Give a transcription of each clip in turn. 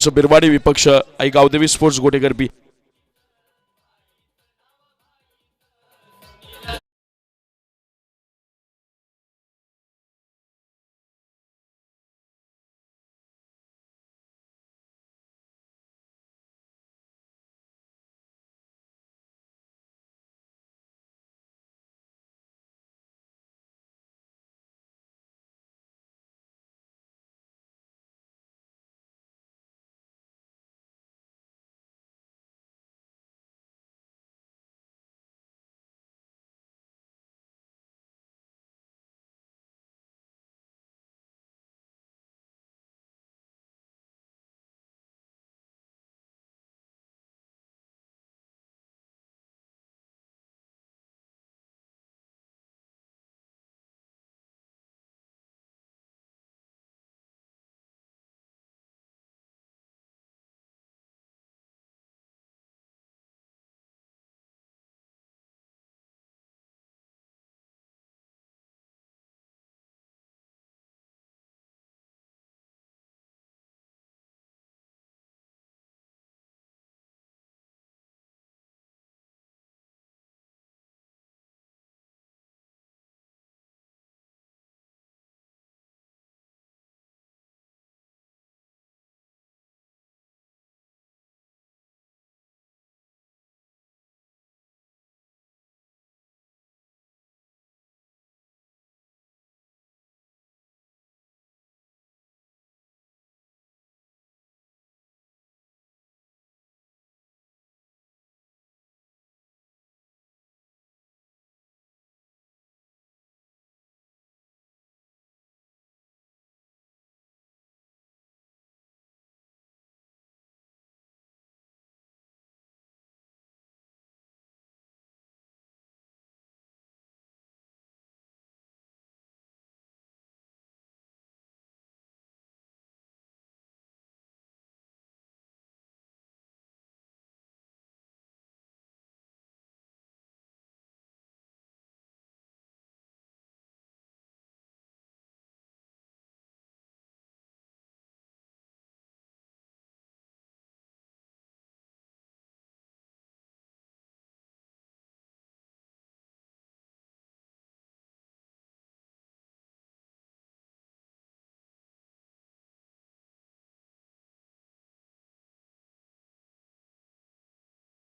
तसेच बिरवाडी विपक्ष आई गावदेवी स्पोर्ट्स गोटेकर बी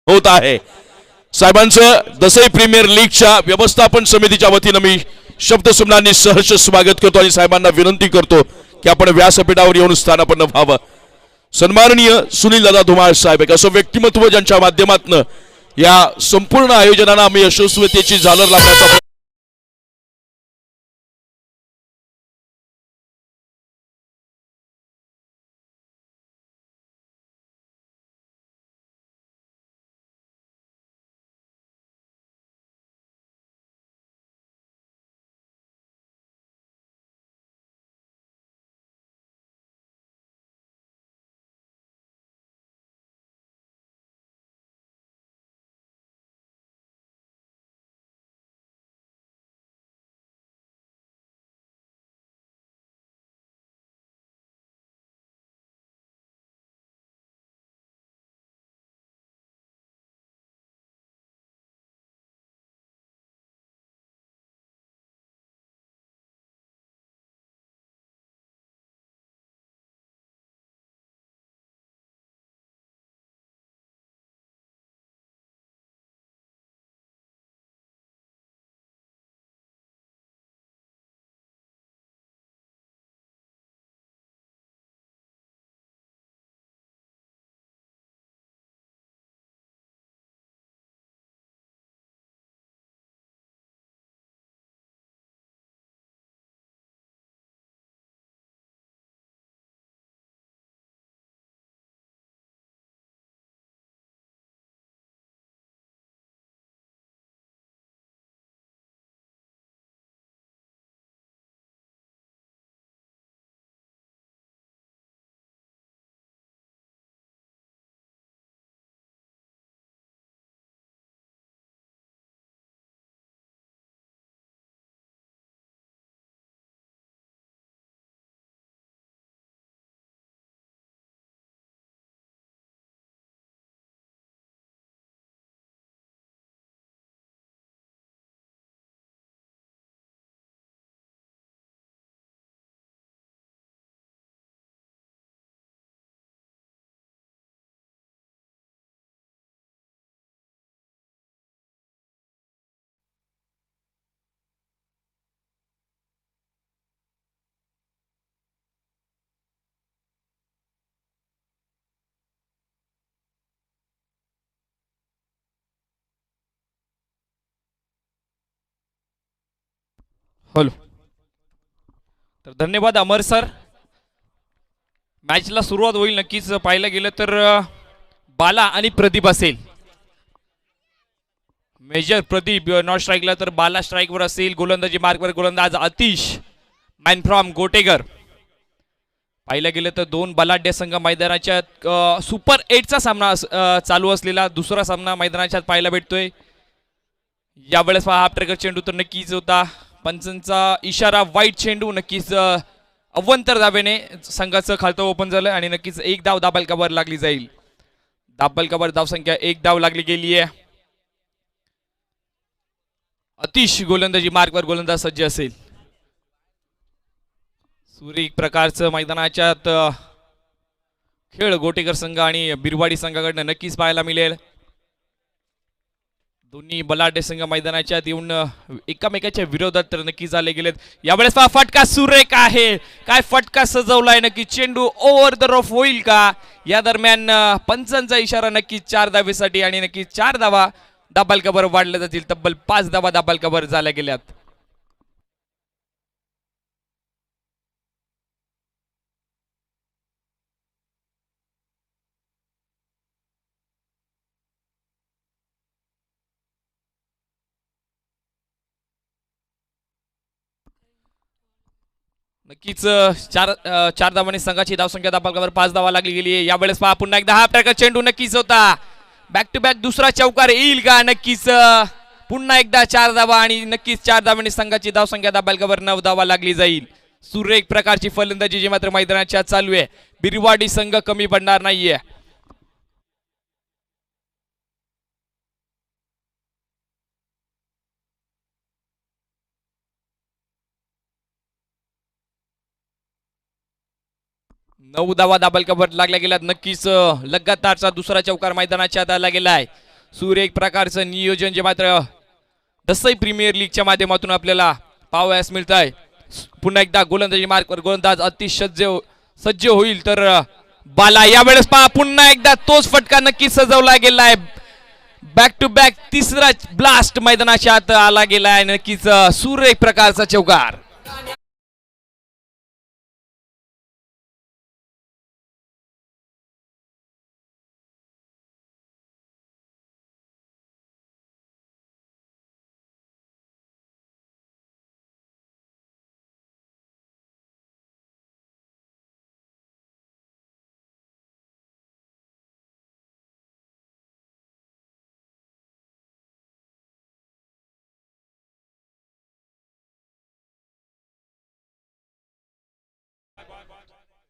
होत आहे। साहेबांचं दसई प्रीमियर लीगच्या व्यवस्थापन समितीच्या वतीनं मी शब्दसुमनांनी सहर्ष स्वागत करतो आणि साहेबांना विनंती करतो की आपण व्यासपीठावर येऊन स्थानापन्न व्हावं। सन्माननीय सुनील दादा धुमाळ साहेब एक असं व्यक्तिमत्व ज्यांच्या माध्यमातून या संपूर्ण आयोजनाला आम्ही यशस्वीतेची झालर लावण्याचा हॅलो. तर धन्यवाद अमर सर. मॅचला सुरुवात होईल नक्कीच. पाहायला गेलं तर बाला आणि प्रदीप असेल. मेजर प्रदीप नॉट स्ट्राईकला, तर बाला स्ट्राईकवर असेल. गोलंदाजी मार्कवर गोलंदाज आतिश मॅन फ्रॉम गोटेगर. पाहिलं गेलं तर दोन बलाढ्य संघ मैदानाच्या सुपर 8चा सामना चालू असलेला दुसरा सामना मैदानाच्या पाहायला भेटतोय. यावेळेस हा ट्रेगर चेंडू तर नक्कीच होता. पंचांचा इशारा वाईट चेंडू. नक्कीच अव्वंतर धावेने संघाचं खातं ओपन झालं आणि नक्कीच एक धाव दाबलकावर लागली जाईल. दाबलकावर धावसंख्या एक धाव लागली गेली आहे. अतिश गोलंदाजी मार्कवर गोलंदाज सज्ज असेल. सुरेख प्रकारचं मैदानाच्यात खेळ गोटेकर संघ आणि बिरवाडी संघाकडनं नक्कीच पाहायला मिळेल. दोन्ही बलाढ्य संघ मैदानाच्यात येऊन एकमेकाच्या विरोधात तर नक्कीच आले गेलेत. यावेळेस फटका सुरेख आहे. काय फटका सजवलाय नक्की. चेंडू ओव्हर द रफ होईल का. या दरम्यान पंचांचा इशारा नक्कीच 4 धावेसाठी आणि नक्कीच 4 धावा दाबालकावर वाढल्या जातील. तब्बल 5 धावा दाबालकावर झाल्या गेल्यात. नक्कीच चार धावांनी संघाची धावसंख्या दाबालकावर 5 धावा लागली गेली आहे. यावेळेस पहा पुन्हा एकदा हा प्रकार चेंडू नक्कीच होता. बॅक टू बॅक दुसरा चौकार येईल का. नक्कीच पुन्हा एकदा 4 धावा आणि नक्कीच 4 धावांनी संघाची धावसंख्या दाबालकावर 9 धावा लागली जाईल. सुरेख प्रकारची फलंदाजी जी मात्र मैदानाच्या चालू आहे. बिरवाडी संघ कमी पडणार नाहीये. नऊ धावा दाबालकावर लागल्या गेल्यात. नक्कीच लगातारचा दुसरा चौकार मैदानाच्या आत आला गेलाय. सुरेख प्रकारचं नियोजन जे मात्र दसई प्रीमियर लीगच्या माध्यमातून आपल्याला पाहावयास मिळत आहे. पुन्हा एकदा गोलंदाजी मार्कवर गोलंदाज अतिशय सज्ज होईल तर बाला. यावेळेस पहा पुन्हा एकदा तोच फटका नक्कीच सजवला गेलाय. बॅक टू बॅक तिसरा ब्लास्ट मैदानाच्या आत आला गेलाय. नक्कीच सुरेख प्रकारचा चौकार.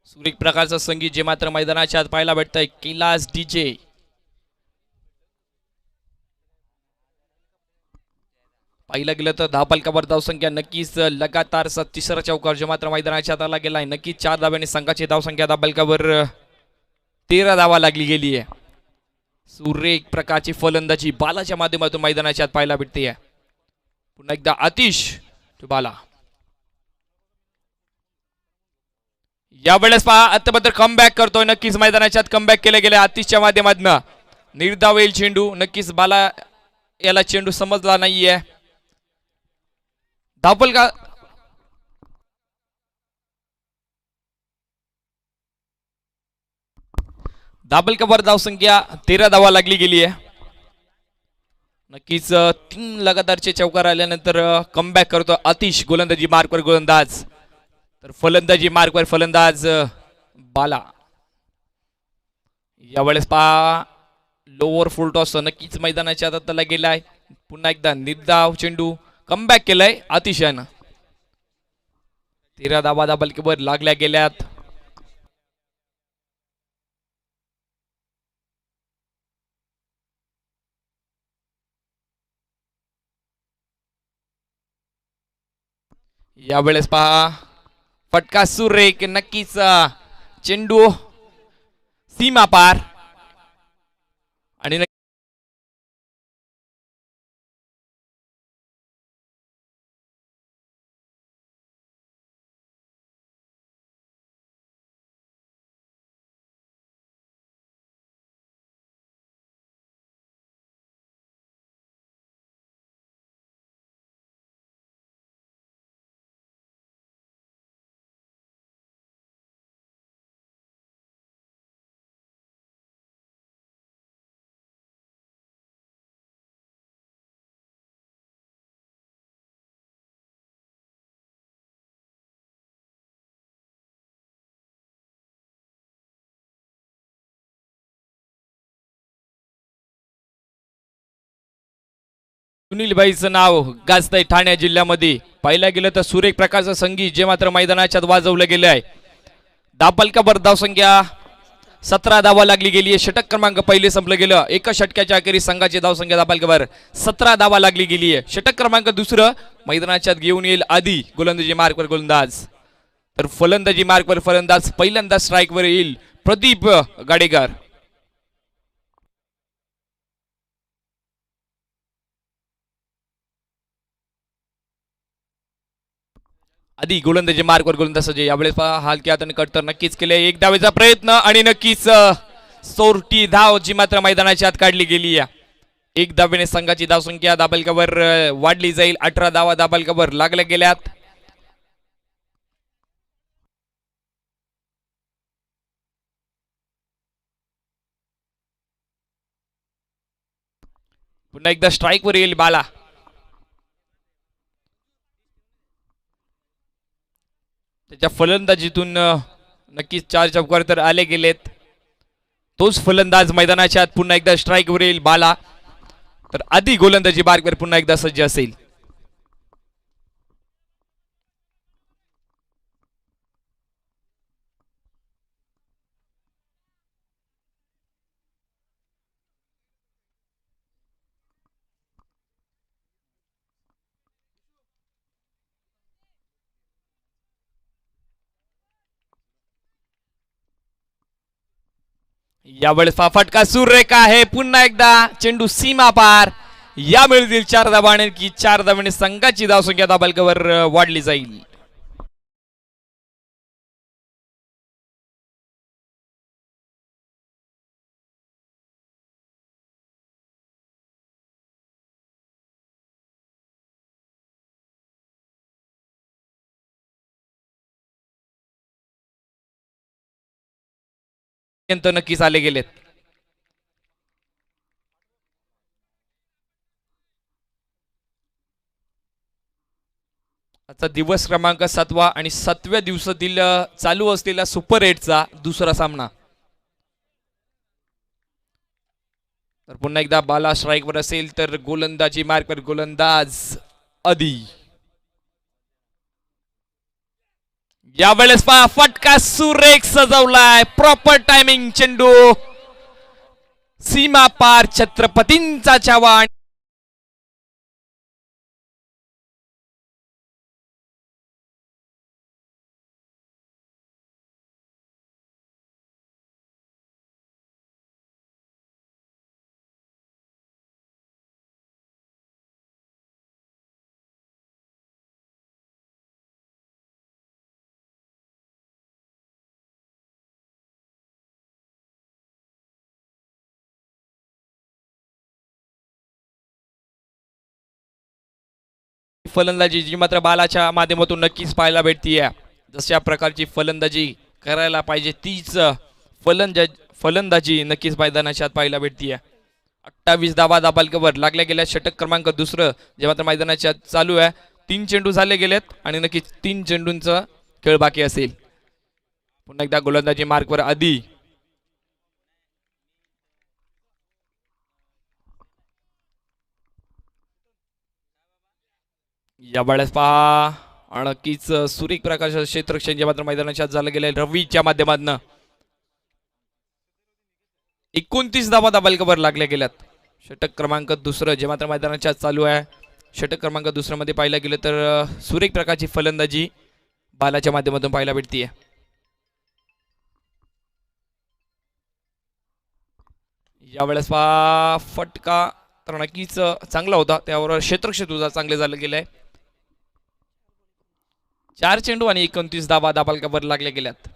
सुरेख प्रकारचं संगीत जे मात्र मैदानाच्या आत पाहायला भेटतंय. कैलास डीजे. पाहिलं गेलं तर धावफलकावर धावसंख्या नक्कीच लगातार तिसरा चौकार जे मात्र मैदानाच्या आत आला गेलाय. नक्कीच 4 धाव्याने संघाची धावसंख्या धावफलकावर 13 धावा लागली गेली आहे. सुरेख प्रकारची फलंदाजी बालाच्या माध्यमातून मैदानाच्या आत पाहायला भेटते. पुन्हा एकदा आतिश टू बाला. यावेळेस पहा अत्यंत कमबॅक करतोय. नक्कीच मैदानाच्या आत कमबॅक केले गेले आतिशच्या माध्यमातून. निर्धाव येईल चेंडू. नक्कीच बाला याला चेंडू समजला नाहीये. धावफल का धावफलकावर धावसंख्या 13 धावा लागली गेली आहे. नक्कीच 3 लगातारचे चौकार आल्यानंतर कमबॅक करतो आतिश. गोलंदाजी मार्कवर गोलंदाज तर फलंदाजी मार्कवर फलंदाज बाला. यावेळेस पहा लोअर फुल टॉस नक्कीच मैदानाच्या आत गेलाय. पुन्हा एकदा निर्धाव चेंडू कमबॅक केलाय आतिशानं. 13 धावा दाबालकीवर लागल्या गेल्यात. यावेळेस पहा फटका सुरेख. नक्कीच चेंडू सीमा पार आणि सुनीलबाईचं नाव गाजतंय ठाणे जिल्ह्यामध्ये. पाहिलं गेलं तर सुरेख प्रकारचं संगीत जे मात्र मैदानाच्यात वाजवलं गेलं आहे. दापलकावर धावसंख्या 17 धावा लागली गेली आहे. षटक क्रमांक पहिले संपलं गेलं. एका षटकाच्या अखेरीस संघाची धावसंख्या दापलकावर 17 धावा लागली गेली आहे. षटक क्रमांक दुसरं मैदानाच्यात घेऊन येईल आधी गोलंदाजी मार्कवर गोलंदाज, तर फलंदाजी मार्कवर फलंदाज पहिल्यांदा स्ट्राईकवर येईल प्रदीप गाडेकर. आधी गोलंदाजी मार्कवर गोलंदाज सज्ज. यावेळेस हलक्या हाताने कट तर नक्कीच केले. एक धावेचा प्रयत्न आणि नक्कीच सोरटी धाव जी मात्र मैदानाच्या आत काढली गेली आहे. एक धावेने संघाची धावसंख्या दाबलकावर वाढली जाईल. 18 धावा दाबलकावर लागल्या गेल्यात. पुन्हा एकदा स्ट्राईकवर येईल बाला. त्याच्या फलंदाजीतून नक्कीच 4 चौकार तर आले गेलेत. तोच फलंदाज मैदानाच्या आत पुन्हा एकदा स्ट्राईकवर येईल बाला, तर आधी गोलंदाजी मार्कवर पुन्हा एकदा सज्ज असेल. यावेळेस फटका सुरेख आहे. पुन्हा एकदा चेंडू सीमा पार. या मिळतील 4 धावाने की 4 धावाने संघाची धावसंख्या दाबलकावर वाढली जाईल. नक्कीच आले गेलेत. आजचा दिवस क्रमांक 7वा आणि 7व्या दिवसातील चालू असलेला सुपर 8चा दुसरा सामना. तर पुन्हा एकदा बाला स्ट्राईकवर असेल तर गोलंदाजी मार्कवर गोलंदाज आधी. यावेळेस पहा फटका सुरेख सजवलाय. Proper timing. चेंडू सीमा पार. छत्रपतींचा छावा. फलंदाजी जी मात्र बालाच्या माध्यमातून नक्कीच पाहायला भेटतीये. जशा प्रकारची फलंदाजी करायला पाहिजे तीच फलंदाजी नक्कीच मैदानाच्या आत पाहायला भेटतीये. 28 धावा दाबालकावर लागल्या गेल्या. षटक क्रमांक दुसरं जे मात्र मैदानाच्या आत चालू आहे. 3 चेंडू झाले गेलेत आणि नक्कीच 3 चेंडूंचा खेळ बाकी असेल. पुन्हा एकदा गोलंदाजी मार्कवर आधी. यावेळेस पहा नक्कीच सुरेख प्रकाश क्षेत्ररक्षण जे मात्र मैदानाच्या आत झालं गेले रवीच्या माध्यमातून 29 धावा दाबालकावर लागल्या गेल्यात. षटक क्रमांक दुसरं जे मात्र मैदानाच्या आत चालू आहे. षटक क्रमांक दुसऱ्या मध्ये पाहिलं गेलं तर सुरेख प्रकारची फलंदाजी बालाच्या माध्यमातून पाहायला भेटतीये. यावेळेस पहा फटका तर नक्कीच चांगला होता. त्यावर क्षेत्ररक्षण तुझा चांगले झालं गेलंय. 4 चेंडू आणि 29 धावा दाबालकावर लागल्या गेल्यात.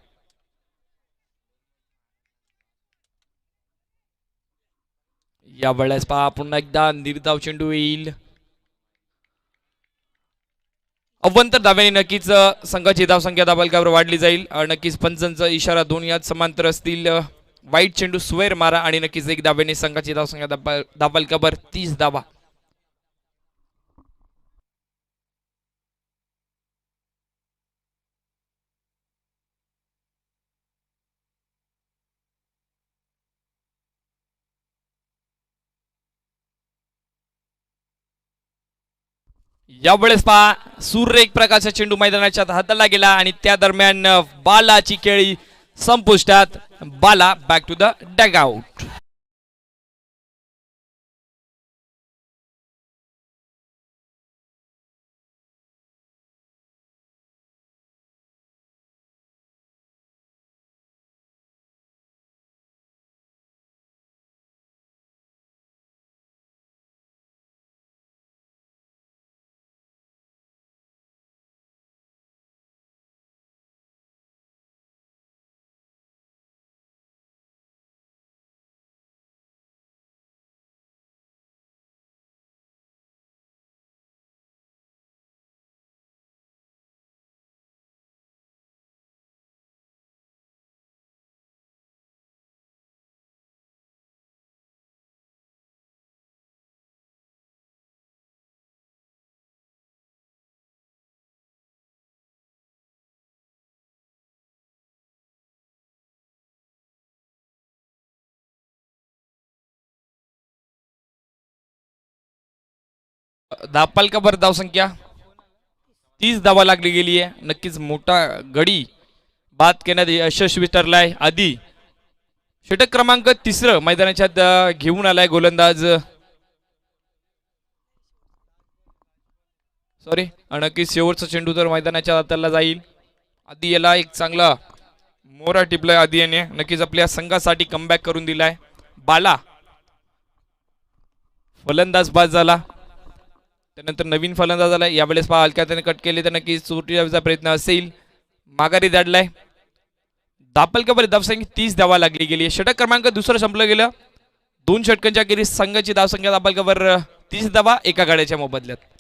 यावेळेस पहा पुन्हा एकदा निर्धाव चेंडू येईल. अव्वंतर धाव्याने नक्कीच संघाची धावसंख्या दाबालकावर वाढली जाईल. नक्कीच पंचांचा इशारा दोन यात समांतर असतील. वाईट चेंडू स्वेर मारा आणि नक्कीच 1 धाव्याने संघाची धावसंख्या दाबालकावर 30 धावा. यावेळेस पहा सूर्य एक प्रकारचा चेंडू मैदानाच्या हाताला गेला आणि त्या दरम्यान बालाची खेळी संपुष्टात. Bala back to the dugout. धापालकावर धावसंख्या 30 धावा लागली गेली आहे. नक्कीच मोठा गडी बाद करण्यात यशस्वी ठरलाय. आधी षटक क्रमांक 3 मैदानाच्या घेऊन आलाय गोलंदाज. सॉरी, नक्कीच शेवटचा चेंडू तर मैदानाच्या हाताला जाईल. आधी याला एक चांगला मोरा टिपलाय. आधी याने नक्कीच आपल्या संघासाठी कमबॅक करून दिलाय. बाला फलंदाज बाद झाला. त्यानंतर नवीन फलंदाज आला. यावेळेस पहा हलक्या त्याने कट केले तर नक्कीच सुटण्याचा प्रयत्न असेल. माघारी धाडलाय. दापलकावर धावसंख्या 30 धावा लागली गेली. षटक क्रमांक 2 संपलं गेलं. 2 षटकांच्या अखेरीस संघाची धावसंख्या दापलकावर 30 धावा एका गाड्याच्या मोबदल्यात.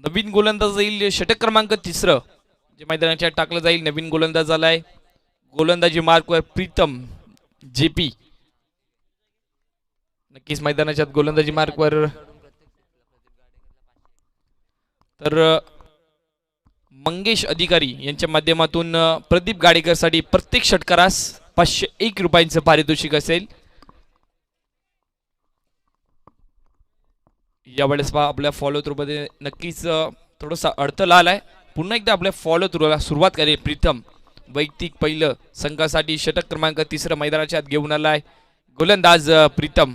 नवीन गोलंदाज येईल. षटक क्रमांक 3 जे मैदानाच्या टाकलं जाईल. नवीन गोलंदाज आलाय. गोलंदाजी मार्कवर प्रीतम जेपी. नक्कीच मैदानाच्या गोलंदाजी मार्कवर तर मंगेश अधिकारी यांच्या माध्यमातून प्रदीप गाडेकर साठी प्रत्येक षटकारास 501 रुपयांचं पारितोषिक असेल. यावेळेस पहा आपल्या फॉलो थ्रू मध्ये नक्कीच थोडासा अडथळा आलाय. पुन्हा एकदा आपल्या फॉलो थ्रूला सुरुवात करेल. प्रीतम वैयक्तिक पहिलं संघासाठी षटक क्रमांक 3 मैदानाच्या आत घेऊन आलाय. गोलंदाज प्रीतम.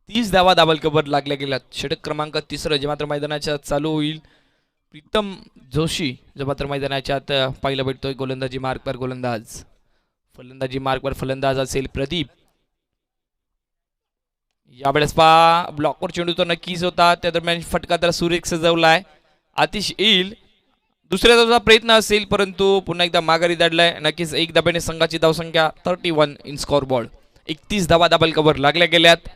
तीस धावा दाबलकवर लागल्या गेल्यात. षटक क्रमांक 3 जे मात्र मैदानाच्या आत चालू होईल. प्रीतम जोशी जो मात्र मैदानाच्या आत पाहिला भेटतोय. गोलंदाजी मार्कवर गोलंदाज. फलंदाजी मार्कवर फलंदाज असेल प्रदीप. यावेळेस पहा ब्लॉकवर चेंडू तो नक्कीच होता. त्या दरम्यान फटका तर सुरेख सजवलाय. आतिश येईल. दुसऱ्या धावाचा प्रयत्न असेल परंतु पुन्हा एकदा माघारी धाडलाय. नक्कीच एक धाब्याने संघाची धावसंख्या 31 इन स्कोर बोर्ड. 31 धावा दाबलकवर लागल्या गेल्यात.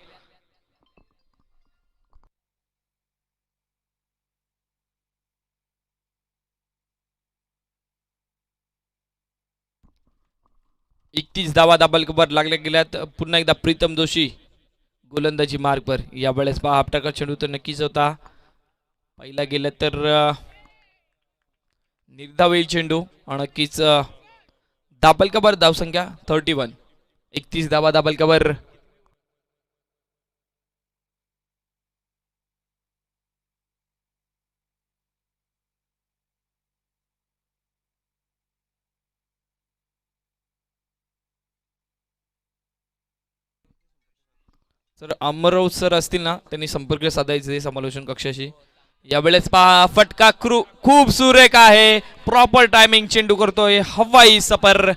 एकतीस धावा दाबलकवर लागल्या गेल्यात. पुन्हा एकदा प्रीतम जोशी गोलंदाजी मार्कवर. यावेळेस पहा हापटाका चेंडू तर नक्कीच होता. पहिला गेला तर निर्धाव येईल चेंडू. नक्कीच दाबलकवर धावसंख्या 31. 31 धावा दाबलकवर. सर अमरराव सर असतील ना, त्यांनी संपर्क साधायचे समालोचन कक्षाशी. यावेळेस पहा फटका खूप सुरेख आहे. प्रॉपर टायमिंग चेंडू करतोय हवाई सपर.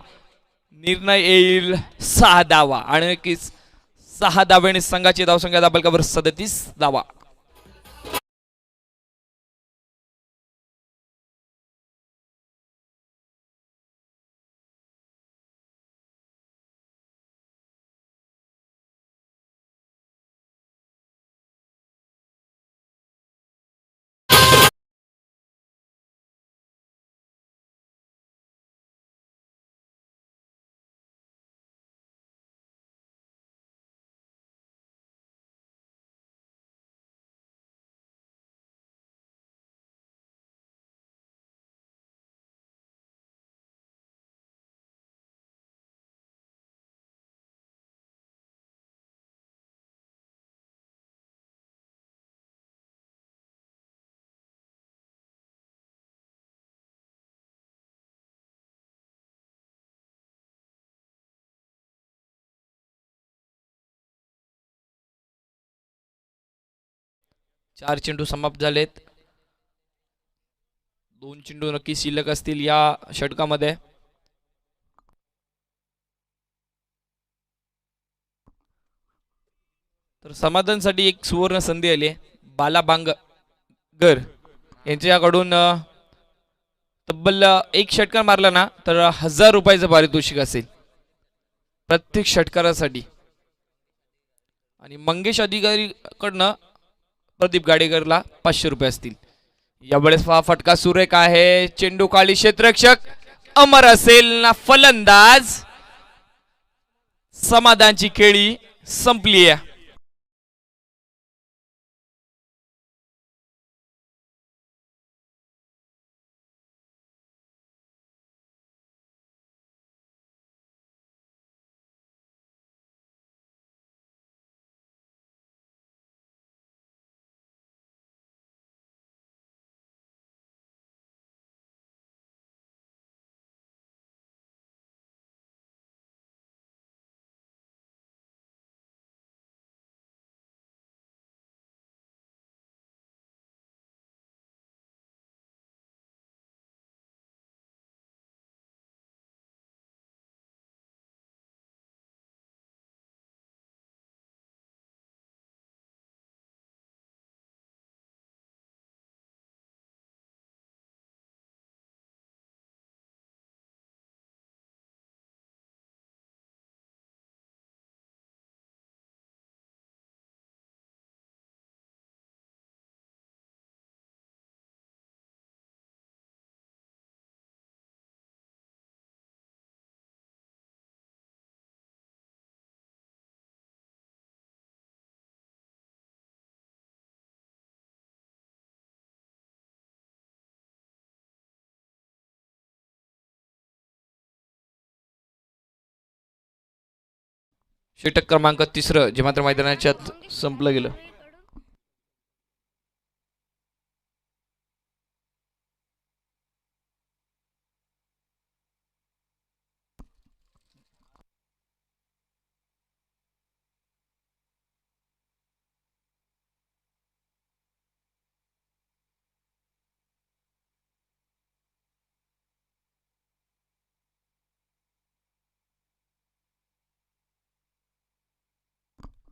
निर्णय येईल 6 धावा आणि नक्कीच 6 धाव्याने संघाची धावसंख्या दाबलकावर 37 धावा. चार चेंडू समाप्त झालेत. 2 चेंडू नक्की शिल्लक असतील या षटकामध्ये. तर समाधानसाठी एक सुवर्ण संधी आली आहे. बाला बांगर यांच्याकडून तब्बल एक षटकार मारला ना तर 1000 रुपयाचं पारितोषिक असेल प्रत्येक षटकारासाठी. आणि मंगेश अधिकारी कडनं प्रदीप गाडेकरला 500 रुपये असतील. यावेळेस फटका सुरेख आहे. चेंडू काळी क्षेत्ररक्षक अमर असेल ना फलंदाज. समाधानची खेळी संपली आहे. षटक क्रमांक 3 जे मात्र मैदानाच्या संपलं गेलं.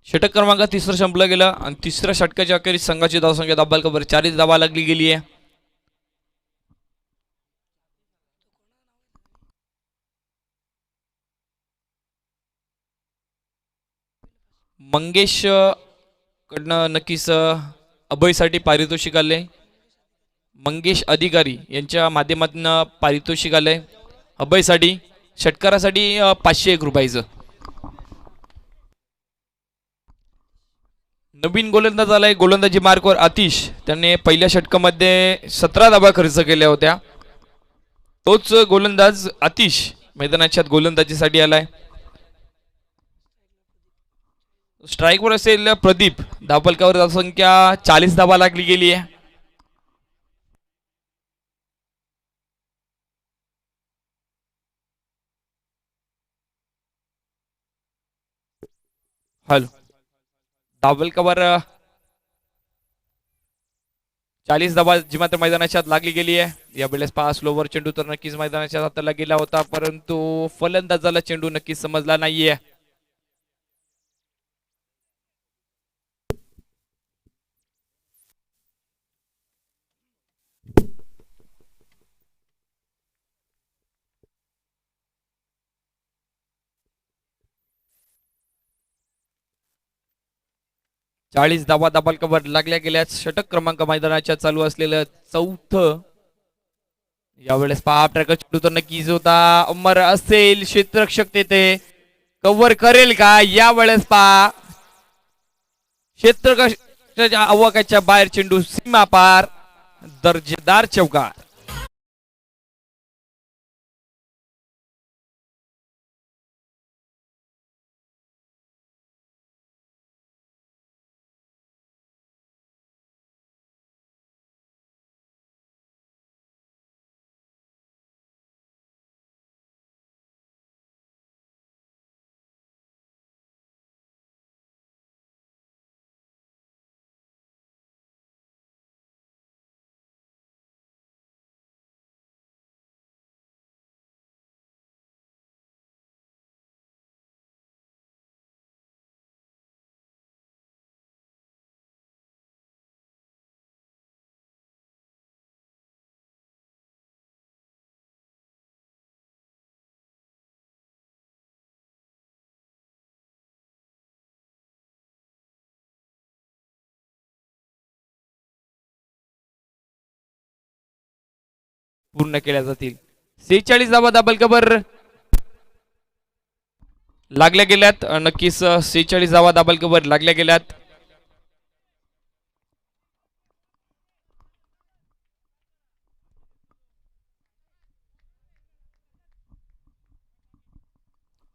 षटक क्रमांक 3 संपलं गेलं आणि 3ऱ्या षटकाच्या अखेरीस संघाची धावसंख्या दाबालकावर 4 धावा लागली गेली आहे. मंगेश कडनं नक्कीच अभयसाठी पारितोषिक आले. मंगेश अधिकारी यांच्या माध्यमातून पारितोषिक आलंय अभयसाठी. षटकारासाठी 501 रुपयाचं. नवीन गोलंदाज आलाय गोलंदाजी मार्कवर आतिश. त्याने पहिल्या षटकामध्ये 17 धावा खर्च केल्या होत्या. तोच गोलंदाज आतिश मैदानाच्या गोलंदाजीसाठी आलाय. स्ट्राईकवर असेल प्रदीप. धावफलकावर धावसंख्या 40 धावा लागली गेली आहे. हॅलो धावफलकावर 40 धावा जी मात्र मैदानाच्या आत लागली गेली आहे. यावेळेस पहा स्लोवर चेंडू तर नक्कीच मैदानाच्या हाताला गेला होता, परंतु फलंदाजाला चेंडू नक्कीच समजला नाहीये. चाळीस धावा दाबालकावर लागल्या गेल्या. षटक क्रमांक मैदानाच्या चालू असलेलं चौथं. यावेळेस पहा ट्रॅकर चेंडू तर नक्कीच होता, अमर असेल, क्षेत्ररक्षक तेथे कव्हर करेल का? यावेळेस पहा क्षेत्ररक्षकाच्या आवाकाच्या बाहेर चेंडू सीमा पार, दर्जेदार चौकार. पूर्ण केल्या जातील. 46 धावा दाबलकावर लागल्या गेल्यात. नक्कीच 46 धावा दाबलकावर लागल्या गेल्यात.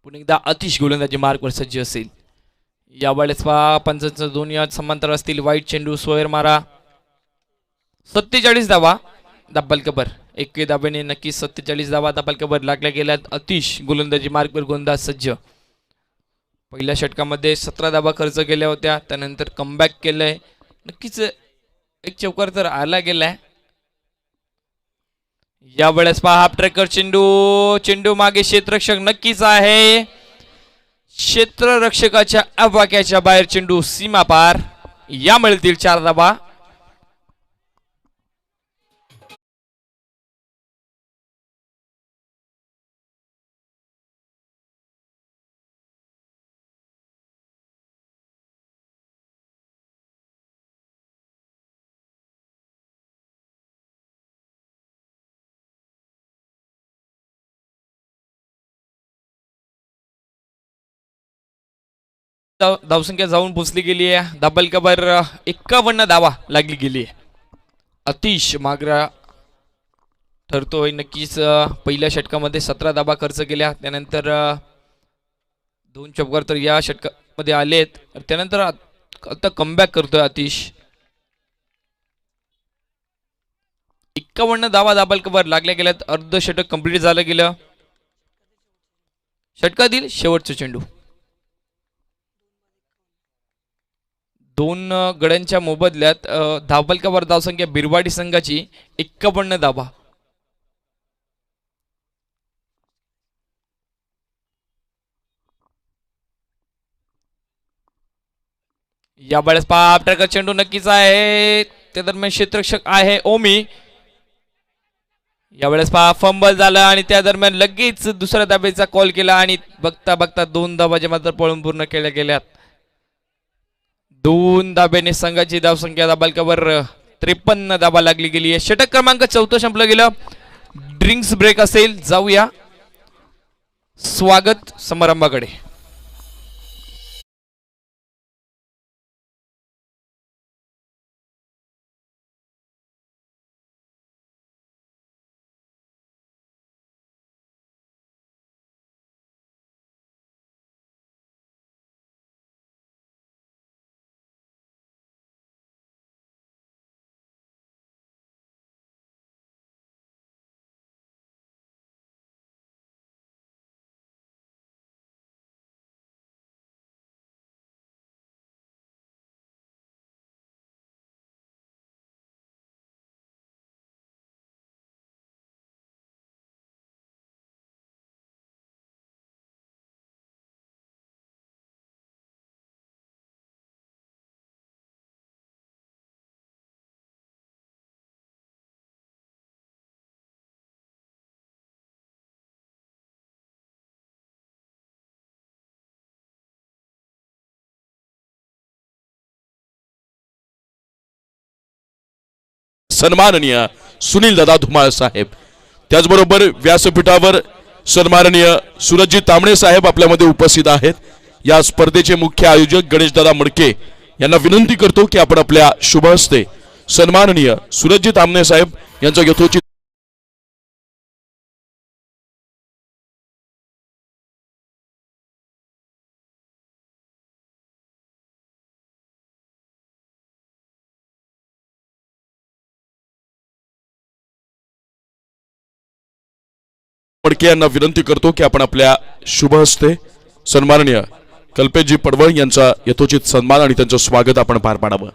पुन्हा एकदा अतिश गोलंदाजी मार्कवर सज्ज असेल. यावेळेस पहा पंचांचं दोन्ही हात समांतर असतील. वाईट चेंडू सोयर मारा. 47 धावा दाबलकावर एके धाब्याने नक्कीच 47 धावा दाबलकावर लागल्या गेल्यात. अतिश गोलंदाजी मार्कवर गोलंदाज सज्ज. पहिल्या षटकामध्ये 17 धावा खर्च केल्या होत्या, त्यानंतर कमबॅक केलंय. नक्कीच एक चौकार तर आला गेलाय. यावेळेस पहा हाफ ट्रॅकर चेंडू, चेंडू मागे क्षेत्ररक्षक नक्कीच आहे. क्षेत्ररक्षकाच्या आवाक्याच्या बाहेर चेंडू सीमा पार. या मिळतील 4 धावा. धावसंख्या जाऊन पोचली गेली आहे. दाबलकावर 51 धावा लागली गेली आहे. अतिश मागरा ठरतोय. नक्कीच पहिल्या षटकामध्ये 17 धावा खर्च केल्या, त्यानंतर 2 चौकार तर या षटकामध्ये आलेत. त्यानंतर आता कमबॅक करतोय अतिश. 51 धावा दाबलकावर लागल्या गेल्यात. अर्ध षटक कंप्लीट झालं गेलं. षटकातील शेवटचा चेंडू. 2 गड्यांच्या मोबदल्यात धावबलकावर धावसंख्या बिरवाडी संघाची 51 धावा. यावेळेस पहा आपट्याचा चेंडू नक्कीच आहे. त्या दरम्यान क्षेत्ररक्षक आहे ओमी. यावेळेस पहा फंबल झालं आणि त्या दरम्यान लगेच दुसऱ्या धाब्याचा कॉल केला आणि बघता बघता 2 धाबाचे मात्र पळून पूर्ण केल्या गेल्यात. 2 धाब्याने संघाची धावसंख्या दाबलकावर 53 धाबा लागली गेली आहे. षटक क्रमांक 14 संपलं गेलं. ड्रिंक्स ब्रेक असेल, जाऊया स्वागत समारंभाकडे. सन्माननीय सुनील दादा धुमाळ साहेब. त्याचबरोबर व्यासपीठावर सन्माननीय सुरजजी तांबणे साहेब आपल्यामध्ये उपस्थित आहेत. या स्पर्धेचे मुख्य आयोजक गणेशदादा मडके यांना विनंती करतो की आपण आपल्या शुभ हस्ते सन्माननीय सुरजजी तांबणे साहेब यांचा यथोचित मडके यांना विनंती करतो की आपण आपल्या शुभ हस्ते सन्माननीय कल्पेशजी पडवळ यांचा यथोचित सन्मान आणि त्यांचं स्वागत आपण पार पाडावं.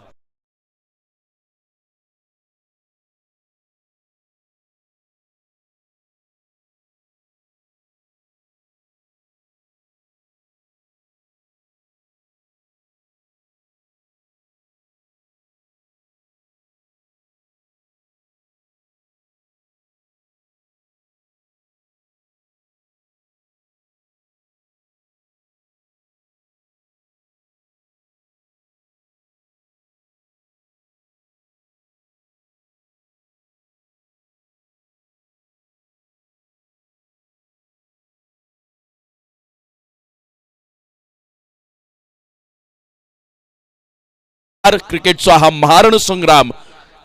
क्रिकेटचा हा महारण संग्राम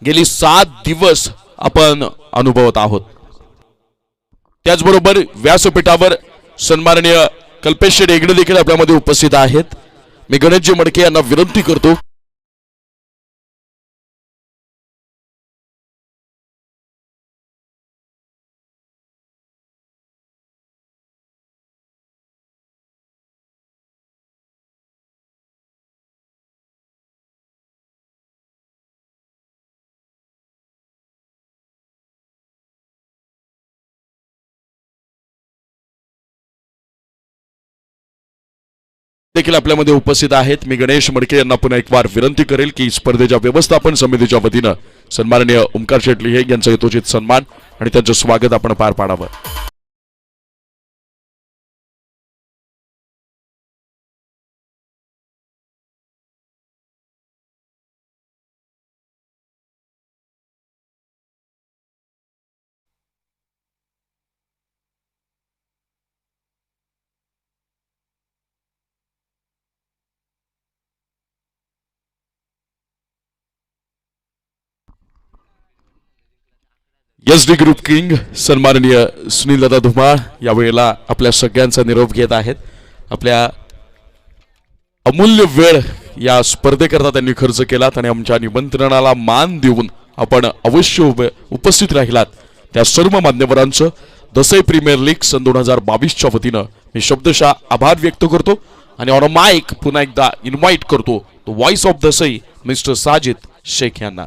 गेली 7 दिवस आपण अनुभवत आहोत. त्याचबरोबर व्यासपीठावर सन्माननीय कल्पेश डेगडे देखील आपल्यामध्ये उपस्थित आहेत. मी गणेशजी मडके यांना विनंती करतो देखील आपल्यामध्ये उपस्थित आहेत. मी गणेश मडके यांना पुन्हा एक वार विनंती करेल की स्पर्धेच्या व्यवस्थापन समितीच्या वतीनं सन्माननीय ओमकार शेट्टी हे यांचा यथोचित सन्मान आणि त्यांचं स्वागत आपण पार पाडावं. एस डी ग्रुप किंग सन्माननीय सुनील दादा धुमाळ यावेळेला आपल्या सगळ्यांचा निरोप घेत आहेत. आपल्या अमूल्य वेळ या स्पर्धेकरता त्यांनी खर्च केलात आणि आमच्या निमंत्रणाला मान देऊन आपण अवश्य उपस्थित राहिलात त्या सर्व मान्यवरांचं दसई प्रीमियर लीग सन 2022च्या वतीनं मी शब्दशः आभार व्यक्त करतो आणि ऑन माईक पुन्हा एकदा इन्व्हाइट करतो the voice of Dasai mister Sajid Shaikh यांना.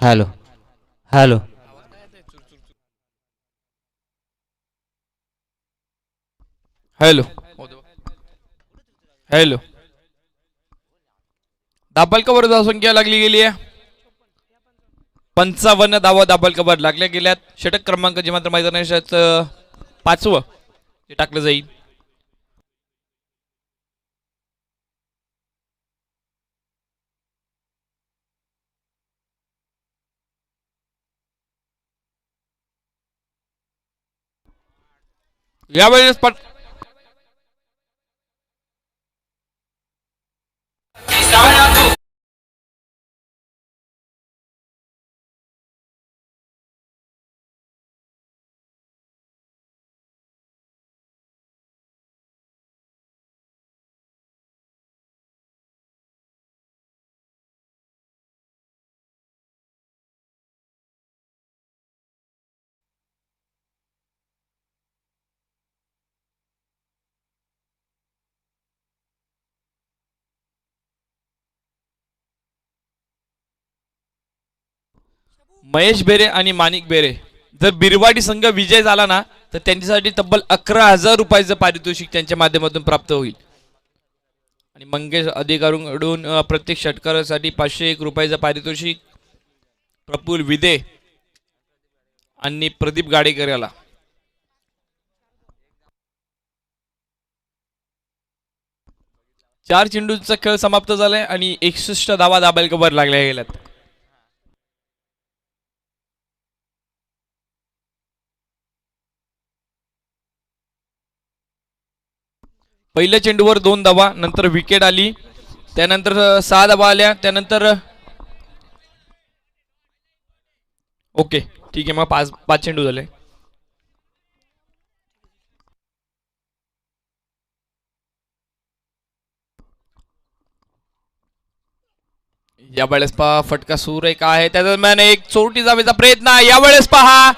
हॅलो हॅलो हॅलो हॅलो दाबलकावर धावसंख्या लागली गेली आहे 55 धावा दाबलकावर लागल्या गेल्यात. षटक क्रमांक जे मात्र मैदानात 5वं ते टाकलं जाईल. यावेळेस महेश बेरे आणि माणिक बेरे जर बिरवाडी संघ विजय झाला ना तर त्यांच्यासाठी तब्बल 11,000 रुपयाचं पारितोषिक त्यांच्या माध्यमातून प्राप्त होईल. आणि मंगेश अधिकाऱ्यांकडून प्रत्येक षटकारासाठी 501 रुपयाचं पारितोषिक प्रफुल विदे आणि प्रदीप गाडेकर याला. चार चेंडूचा खेळ समाप्त झालाय आणि 61 धावा दाबेलकवर लागल्या गेल्यात. पहिल्या चेंडूवर 2 धावा नंतर विकेट आली त्यानंतर 6 धावा आल्या त्यानंतर ओके ठीक आहे मग 5 चेंडू झाले. यावेळेस पहा फटका सूर एक आहे त्या दरम्यान एक चोरटी जावेचा प्रयत्न यावेळेस पहा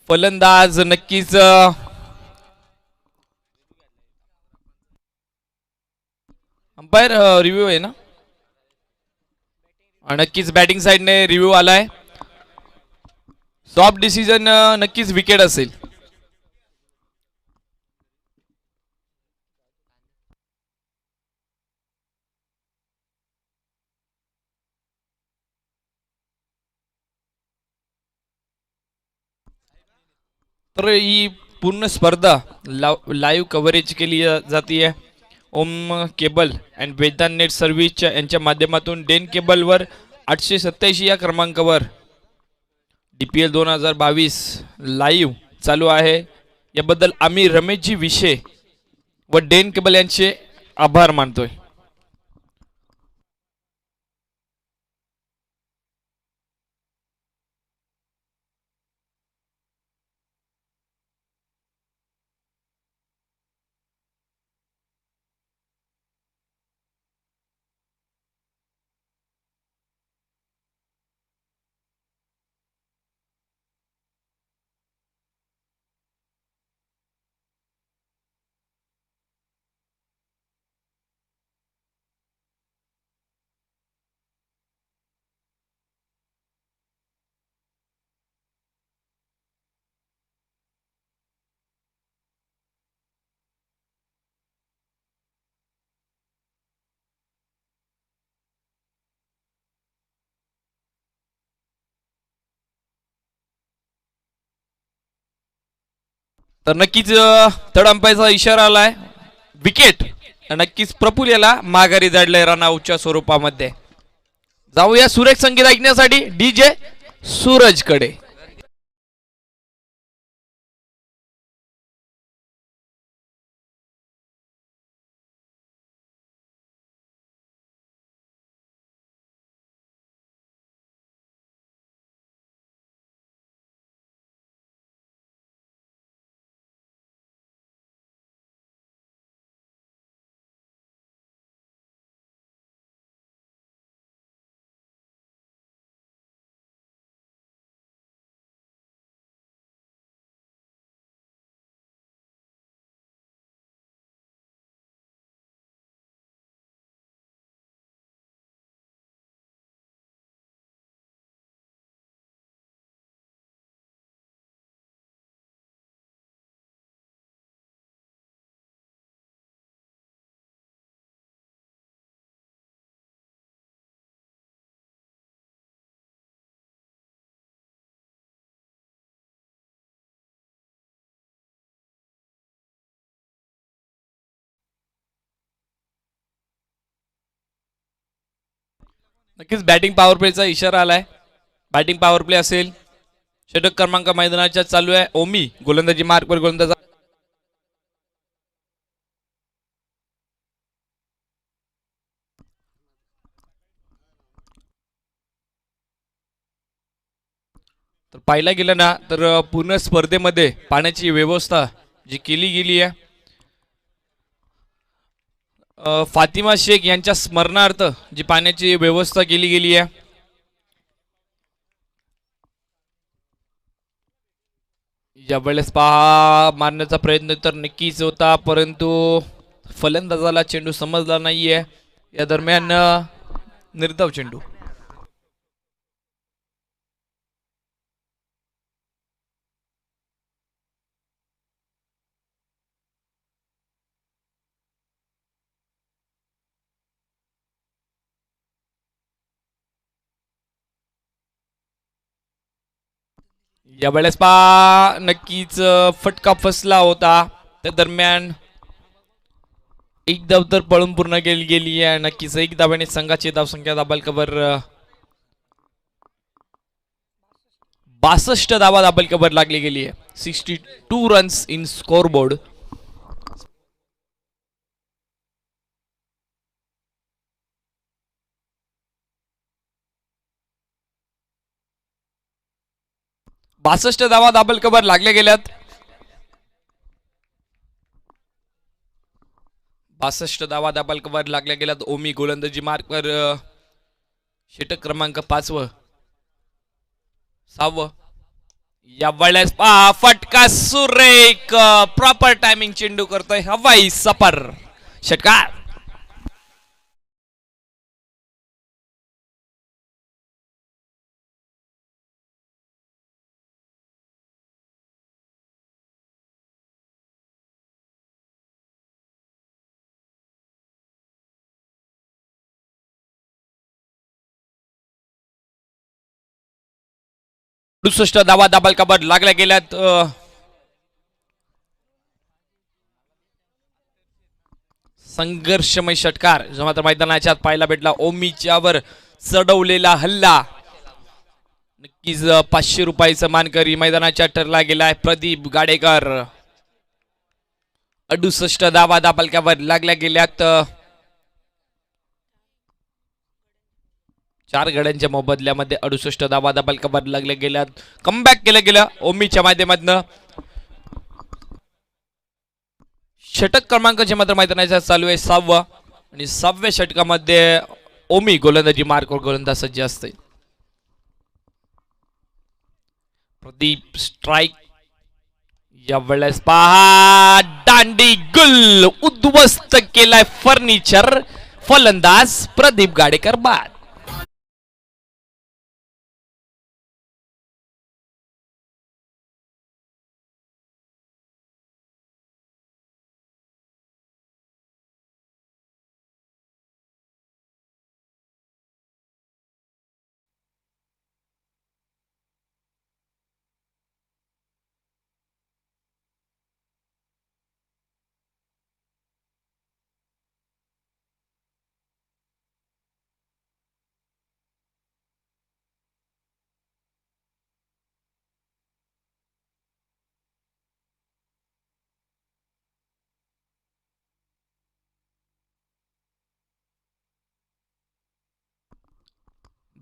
फलंदाज नक्कीच अंपायर रिव्ह्यू आहे ना नक्कीच बॅटिंग साइडने रिव्ह्यू आलाय. सॉफ्ट डिसिजन नक्कीच विकेट असेल. तर ही पूर्ण स्पर्धा लाईव्ह कव्हरेज केली जाते आहे ओम केबल अँड वेदांत नेट सर्व्हिसच्या यांच्या माध्यमातून डेन केबलवर 887 या क्रमांकावर DPL 2022 लाईव्ह चालू आहे. याबद्दल आम्ही रमेशजी विषय व डेन केबल यांचे आभार मानतोय. तर नक्कीच थर्ड अंपायरचा इशारा आलाय विकेट नक्कीच प्रफुल याला माघारी जाडलंय रनआउटच्या स्वरूपामध्ये. जाऊया सुरेख संगीत ऐकण्यासाठी DJ सूरज कडे. नक्कीच बॅटिंग पॉवर प्लेचा इशारा आलाय. बॅटिंग पॉवर प्ले असेल. षटक क्रमांक मैदानाच्या चालू आहे. ओमी गोलंदाजी मार्कवर गोलंदाज तर पाहिला गेलं ना तर पूर्ण स्पर्धेमध्ये पाण्याची व्यवस्था जी केली गेली आहे फातिमा शेख यांच्या स्मरणार्थ जी पाण्याची व्यवस्था केली गेली आहे. यावेळेस पहा मारण्याचा प्रयत्न तर नक्कीच होता परंतु फलंदाजाला चेंडू समजला नाहीये. या दरम्यान निर्धाव चेंडू. यावेळेस पा नक्कीच फटका फसला होता. त्या दरम्यान एक धाव तर पळून पूर्ण केली गेली आहे. नक्कीच एक धाव्याने संघाची धावसंख्या दाबाल कबर 62 धावा दाबाल कबर लागली गेली आहे. 62 रन्स इन स्कोर बोर्ड. बासष्ट धावा दाबल कबर लागल्या गेल्यात. 62 धावा दाबल कबर लागल्या गेल्यात. ओमी गोलंदाजी मार्कवर षटक क्रमांक 5 व 6. या वेळेस फटका सुरेख प्रॉपर टायमिंग चेंडू करतोय हवाई सपर षटकार. सदुसष्ट धावा दाबाल कबर लागल्या गेल्यात. संघर्षमय षटकार जो मात्र मैदानाच्या पाहायला भेटला. ओमीच्यावर चढवलेला हल्ला नक्कीच 500 रुपयाचा मानकरी मैदानाच्या ठरला गेलाय. प्रदीप गाडेकर 68 धावा दाबाल कबर लागल्या गेल्यात. 4 गड्यांच्या मोबदल्यामध्ये 68 धावा दाबाल कबर लागल्या गेल्यात. कमबॅक केलं गेलं ओमीच्या माध्यमातून. षटक क्रमांक जे मात्र मैदानाचा चालू आहे 6 आणि 6व्या षटकामध्ये ओमी गोलंदाजी मार्कवर गोलंदाज सज्ज असते. प्रदीप स्ट्राईक. या वेळेस पहा दांडी गुल उद्ध्वस्त केलाय फर्निचर. फलंदाज प्रदीप गाडेकर बाद.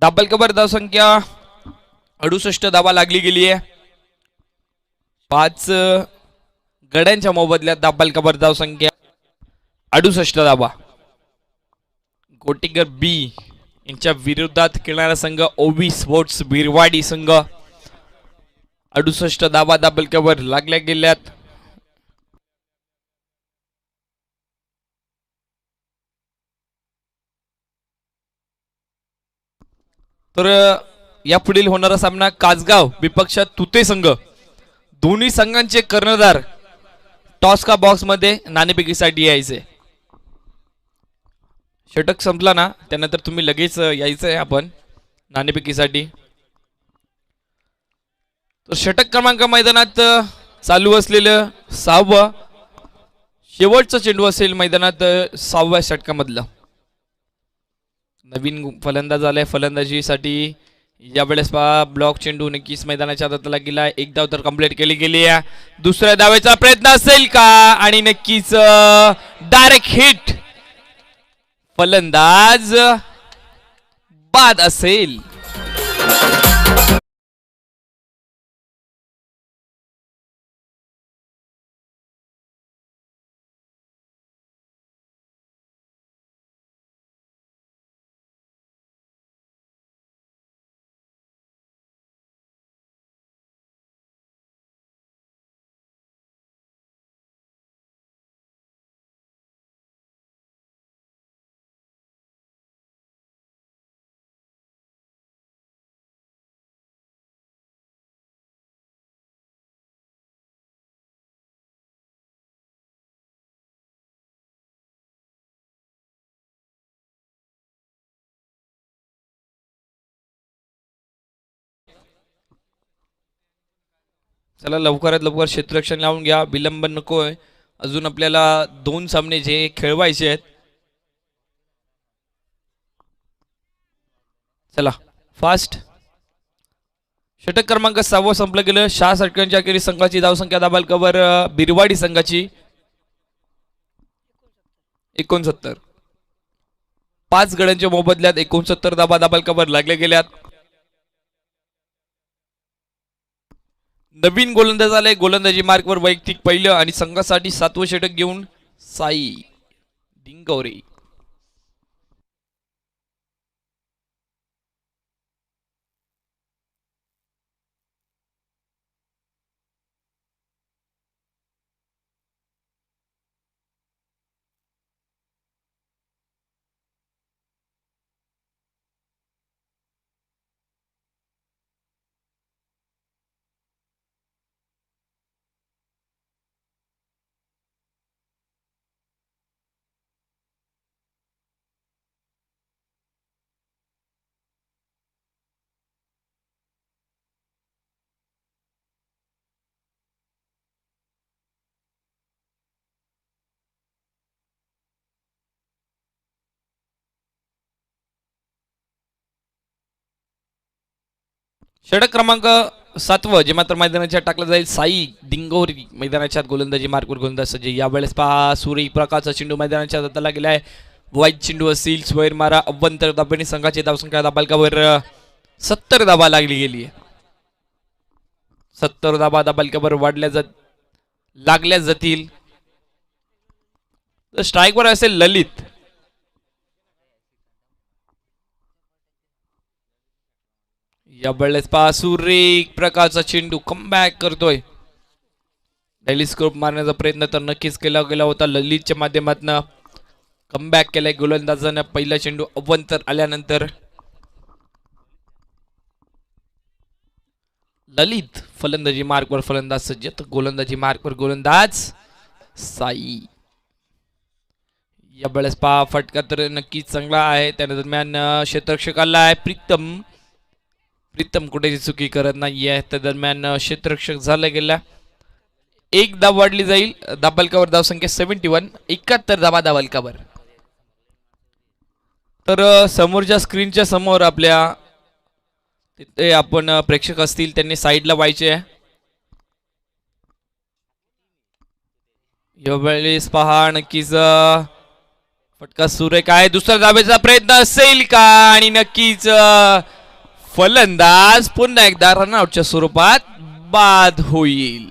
दाबल कबर धाव संख्या 68 धावा लागली गेली आहे. 5 गड्यांच्या मोबदल्यात दाबल कबर धाव संख्या 68 धावा. गोटीगर बी यांच्या विरोधात खेळणारा संघ ओवी स्पोर्ट्स बिरवाडी संघ 68 धावा दाबल कबर लागल्या गेल्यात. तर या पुढील होणारा सामना कासगाव विपक्ष तुते संघ. दोन्ही संघांचे कर्णधार टॉस का बॉक्स मध्ये नाणेफेकीसाठी यायचे. षटक संपला ना त्यानंतर तुम्ही लगेच यायचंय आपण नाणेफेकीसाठी. तर षटक क्रमांक मैदानात चालू असलेलं 6वं शेवटचा चेंडू असेल मैदानात 6व्या षटकामधला. नवीन फलंदाज आलाय फलंदाजीसाठी. यावेळेस पहा ब्लॉक चेंडू नक्कीच मैदानाच्या हाताला गेला. एक धाव तर कंप्लीट केली गेली आहे. दुसऱ्या धावेचा प्रयत्न असेल का आणि नक्कीच डायरेक्ट हिट. फलंदाज बाद असेल. चला लवकरात लवकर क्षेत्ररक्षण लावून घ्या. विलंब नकोय. अजून आपल्याला 2 सामने जे खेळवायचे आहेत. चला फास्ट. षटक क्रमांक 6 संपलं गेलं. 6 षटकांच्या अखेरीस संघाची धावसंख्या दाबालकावर बिरवाडी संघाची 69. 5 गड्यांच्या मोबदल्यात 69 धाबा दाबालकावर लागले गेल्यात. नवीन गोलंदाज आले. गोलंदाजी मार्कवर वैयक्तिक पहिलं आणि संघासाठी 7वं षटक घेऊन साई डिंगवरे. षटक क्रमांक 7 जे मात्र मैदानाच्या टाकलं जाईल. साई डिंगोरी मैदानाच्या गोलंदाजी मार्कवर गोलंदाज सज्ज. यावेळेस पहा सूर्यप्रकाशचा चेंडू मैदानाच्या हाताला गेलाय. वाईट चेंडू असेल. स्वैर मारा अव्वंतर दाबाने संघाची धावसंख्या दाबालकावर 70 धाबा लागली गेली आहे. 70 धाबा दाबालकावर लागल्या जातील. स्ट्राईकवर असेल ललित. यावेळेस पहा सूर्य प्रकारचा चेंडू कमबॅक करतोय. टेलिस्कोप मारण्याचा प्रयत्न तर नक्कीच केला गेला होता. ललितच्या माध्यमातून कमबॅक केलाय गोलंदाजानं. पहिला चेंडू अव्वंतर आल्यानंतर ललित फलंदाजी मार्कवर फलंदाज सज्ज. गोलंदाजी मार्कवर गोलंदाज साई. यावेळेस पहा फटका तर नक्कीच चांगला आहे. त्या दरम्यान क्षेत्ररक्षकाला आहे प्रीतम कुठेही चुकी करत नाहीये. त्या दरम्यान क्षेत्ररक्षक झाला गेला. एक धाव वाढली जाईल. दाबालकावर धावसंख्या 71. 71 धाबा दाबालकावर. तर समोरच्या स्क्रीनच्या समोर आपल्या तिथे आपण प्रेक्षक असतील त्यांनी साईडला व्हायचे. यावेळेस पहा नक्कीच फटका सुरेख आहे. दुसऱ्या धावेचा प्रयत्न असेल का आणि नक्कीच फलंदाज पुन्हा एकदा रनआउटच्या स्वरूपात बाद होईल.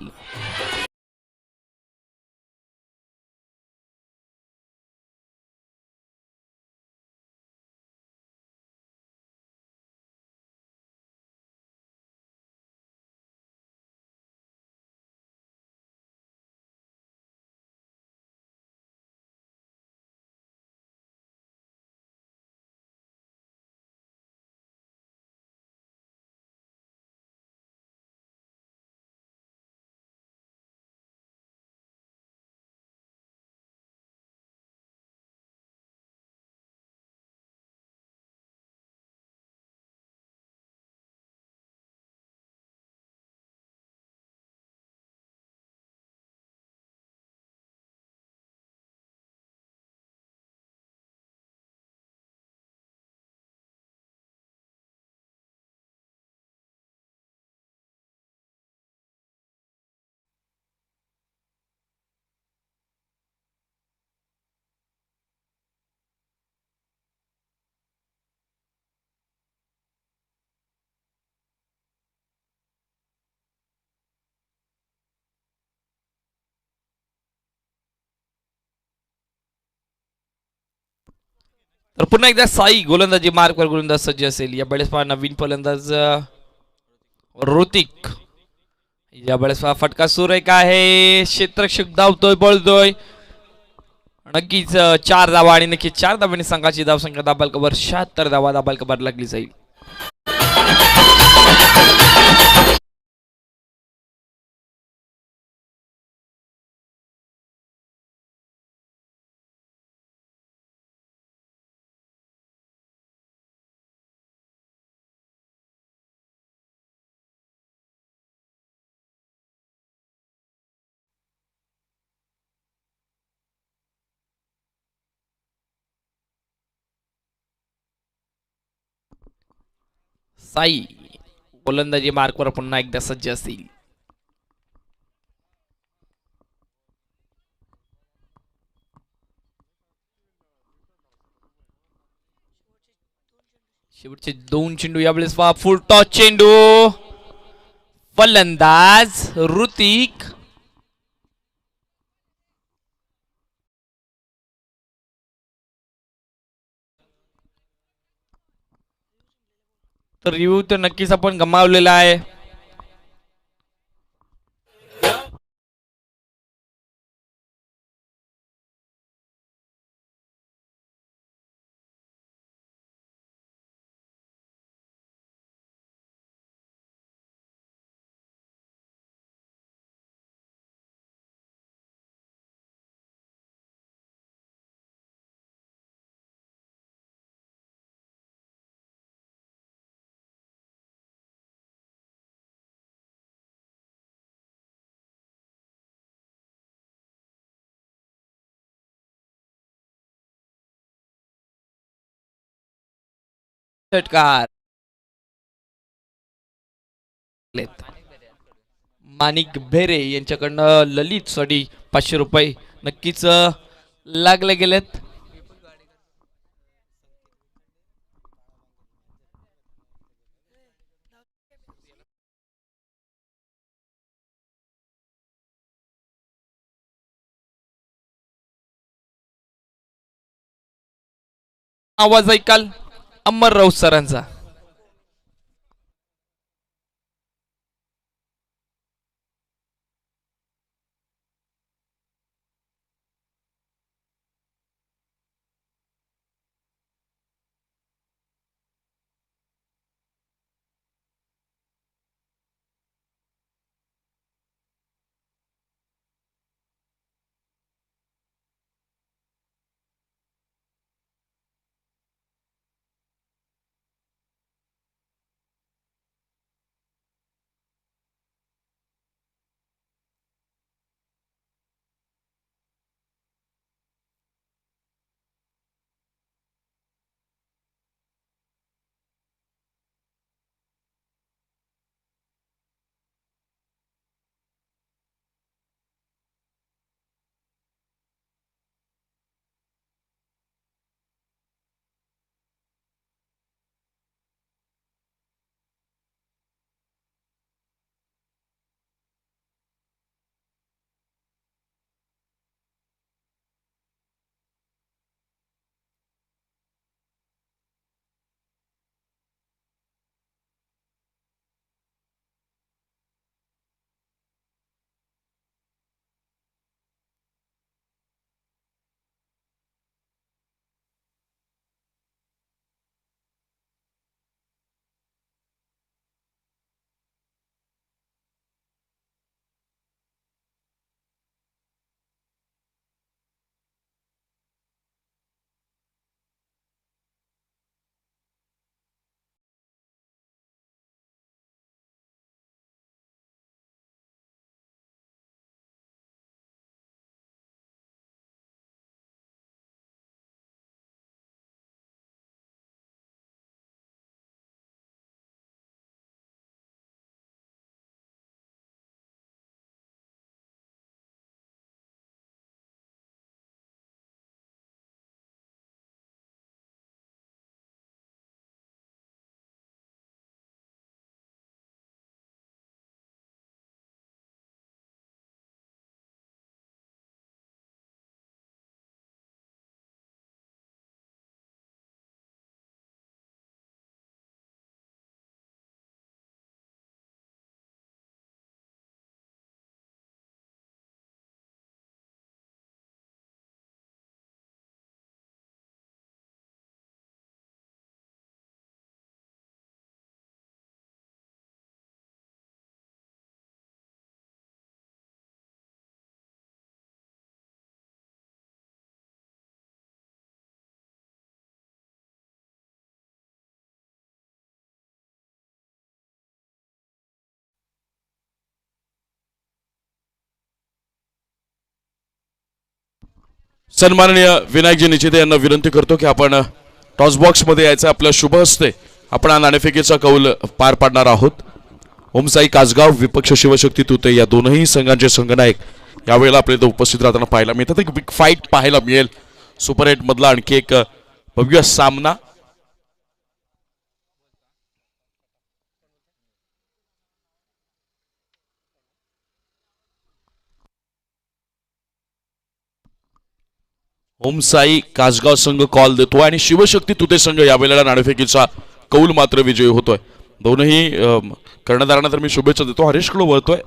तर पुन्हा एकदा साई गोलंदाजी मार्कवर गोलंदाज सज्ज असेल. या वेळेस पहा नवीन फलंदाज ऋतिक. या वेळेस पहा फटका सुरेख आहे. क्षेत्ररक्षक धावतोय पळतोय. नक्कीच 4 धावा आणि नक्कीच 4 धावांनी संघाची धावसंख्या दाबालकावर 76 धावा दाबालकावर लागली जाईल. साई गोलंदाजी मार्कवर पुन्हा एकदा सज्ज असतील. शेवटचे 2 चेंडू यावेळेस पहा फुल टॉस चेंडू. फलंदाज ऋतिक. तर रिव्ह्यू तर नक्कीच आपण गमावलेला आहे. षटकार माणिक भेरे यांच्याकडनं ललित साठी 500 रुपये नक्कीच लागले गेलेत. आवाज ऐकाल अमर राऊत सरांचा. सन्माननीय विनायकजी निचिते यांना विनंती करतो की आपण टॉस बॉक्समध्ये यायचं आपल्या शुभ हस्ते आपण हा नाणेफेकीचा कौल पार पाडणार आहोत. ओमसाई कासगाव विपक्ष शिवशक्ती तुते या दोनही संघांचे संघनायक यावेळेला आपल्याला उपस्थित राहताना पाहायला मिळतात. एक बिग फाईट पाहायला मिळेल. सुपर 8 मधला आणखी एक भव्य सामना. ओमसाई कासगाव संघ कॉल देतोय आणि शिवशक्ती तुते संघ यावेळेला नाणेफेकीचा कौल मात्र विजयी होतोय. दोनही कर्णधारांना तर मी शुभेच्छा देतो. हरीशकडे वळतोय.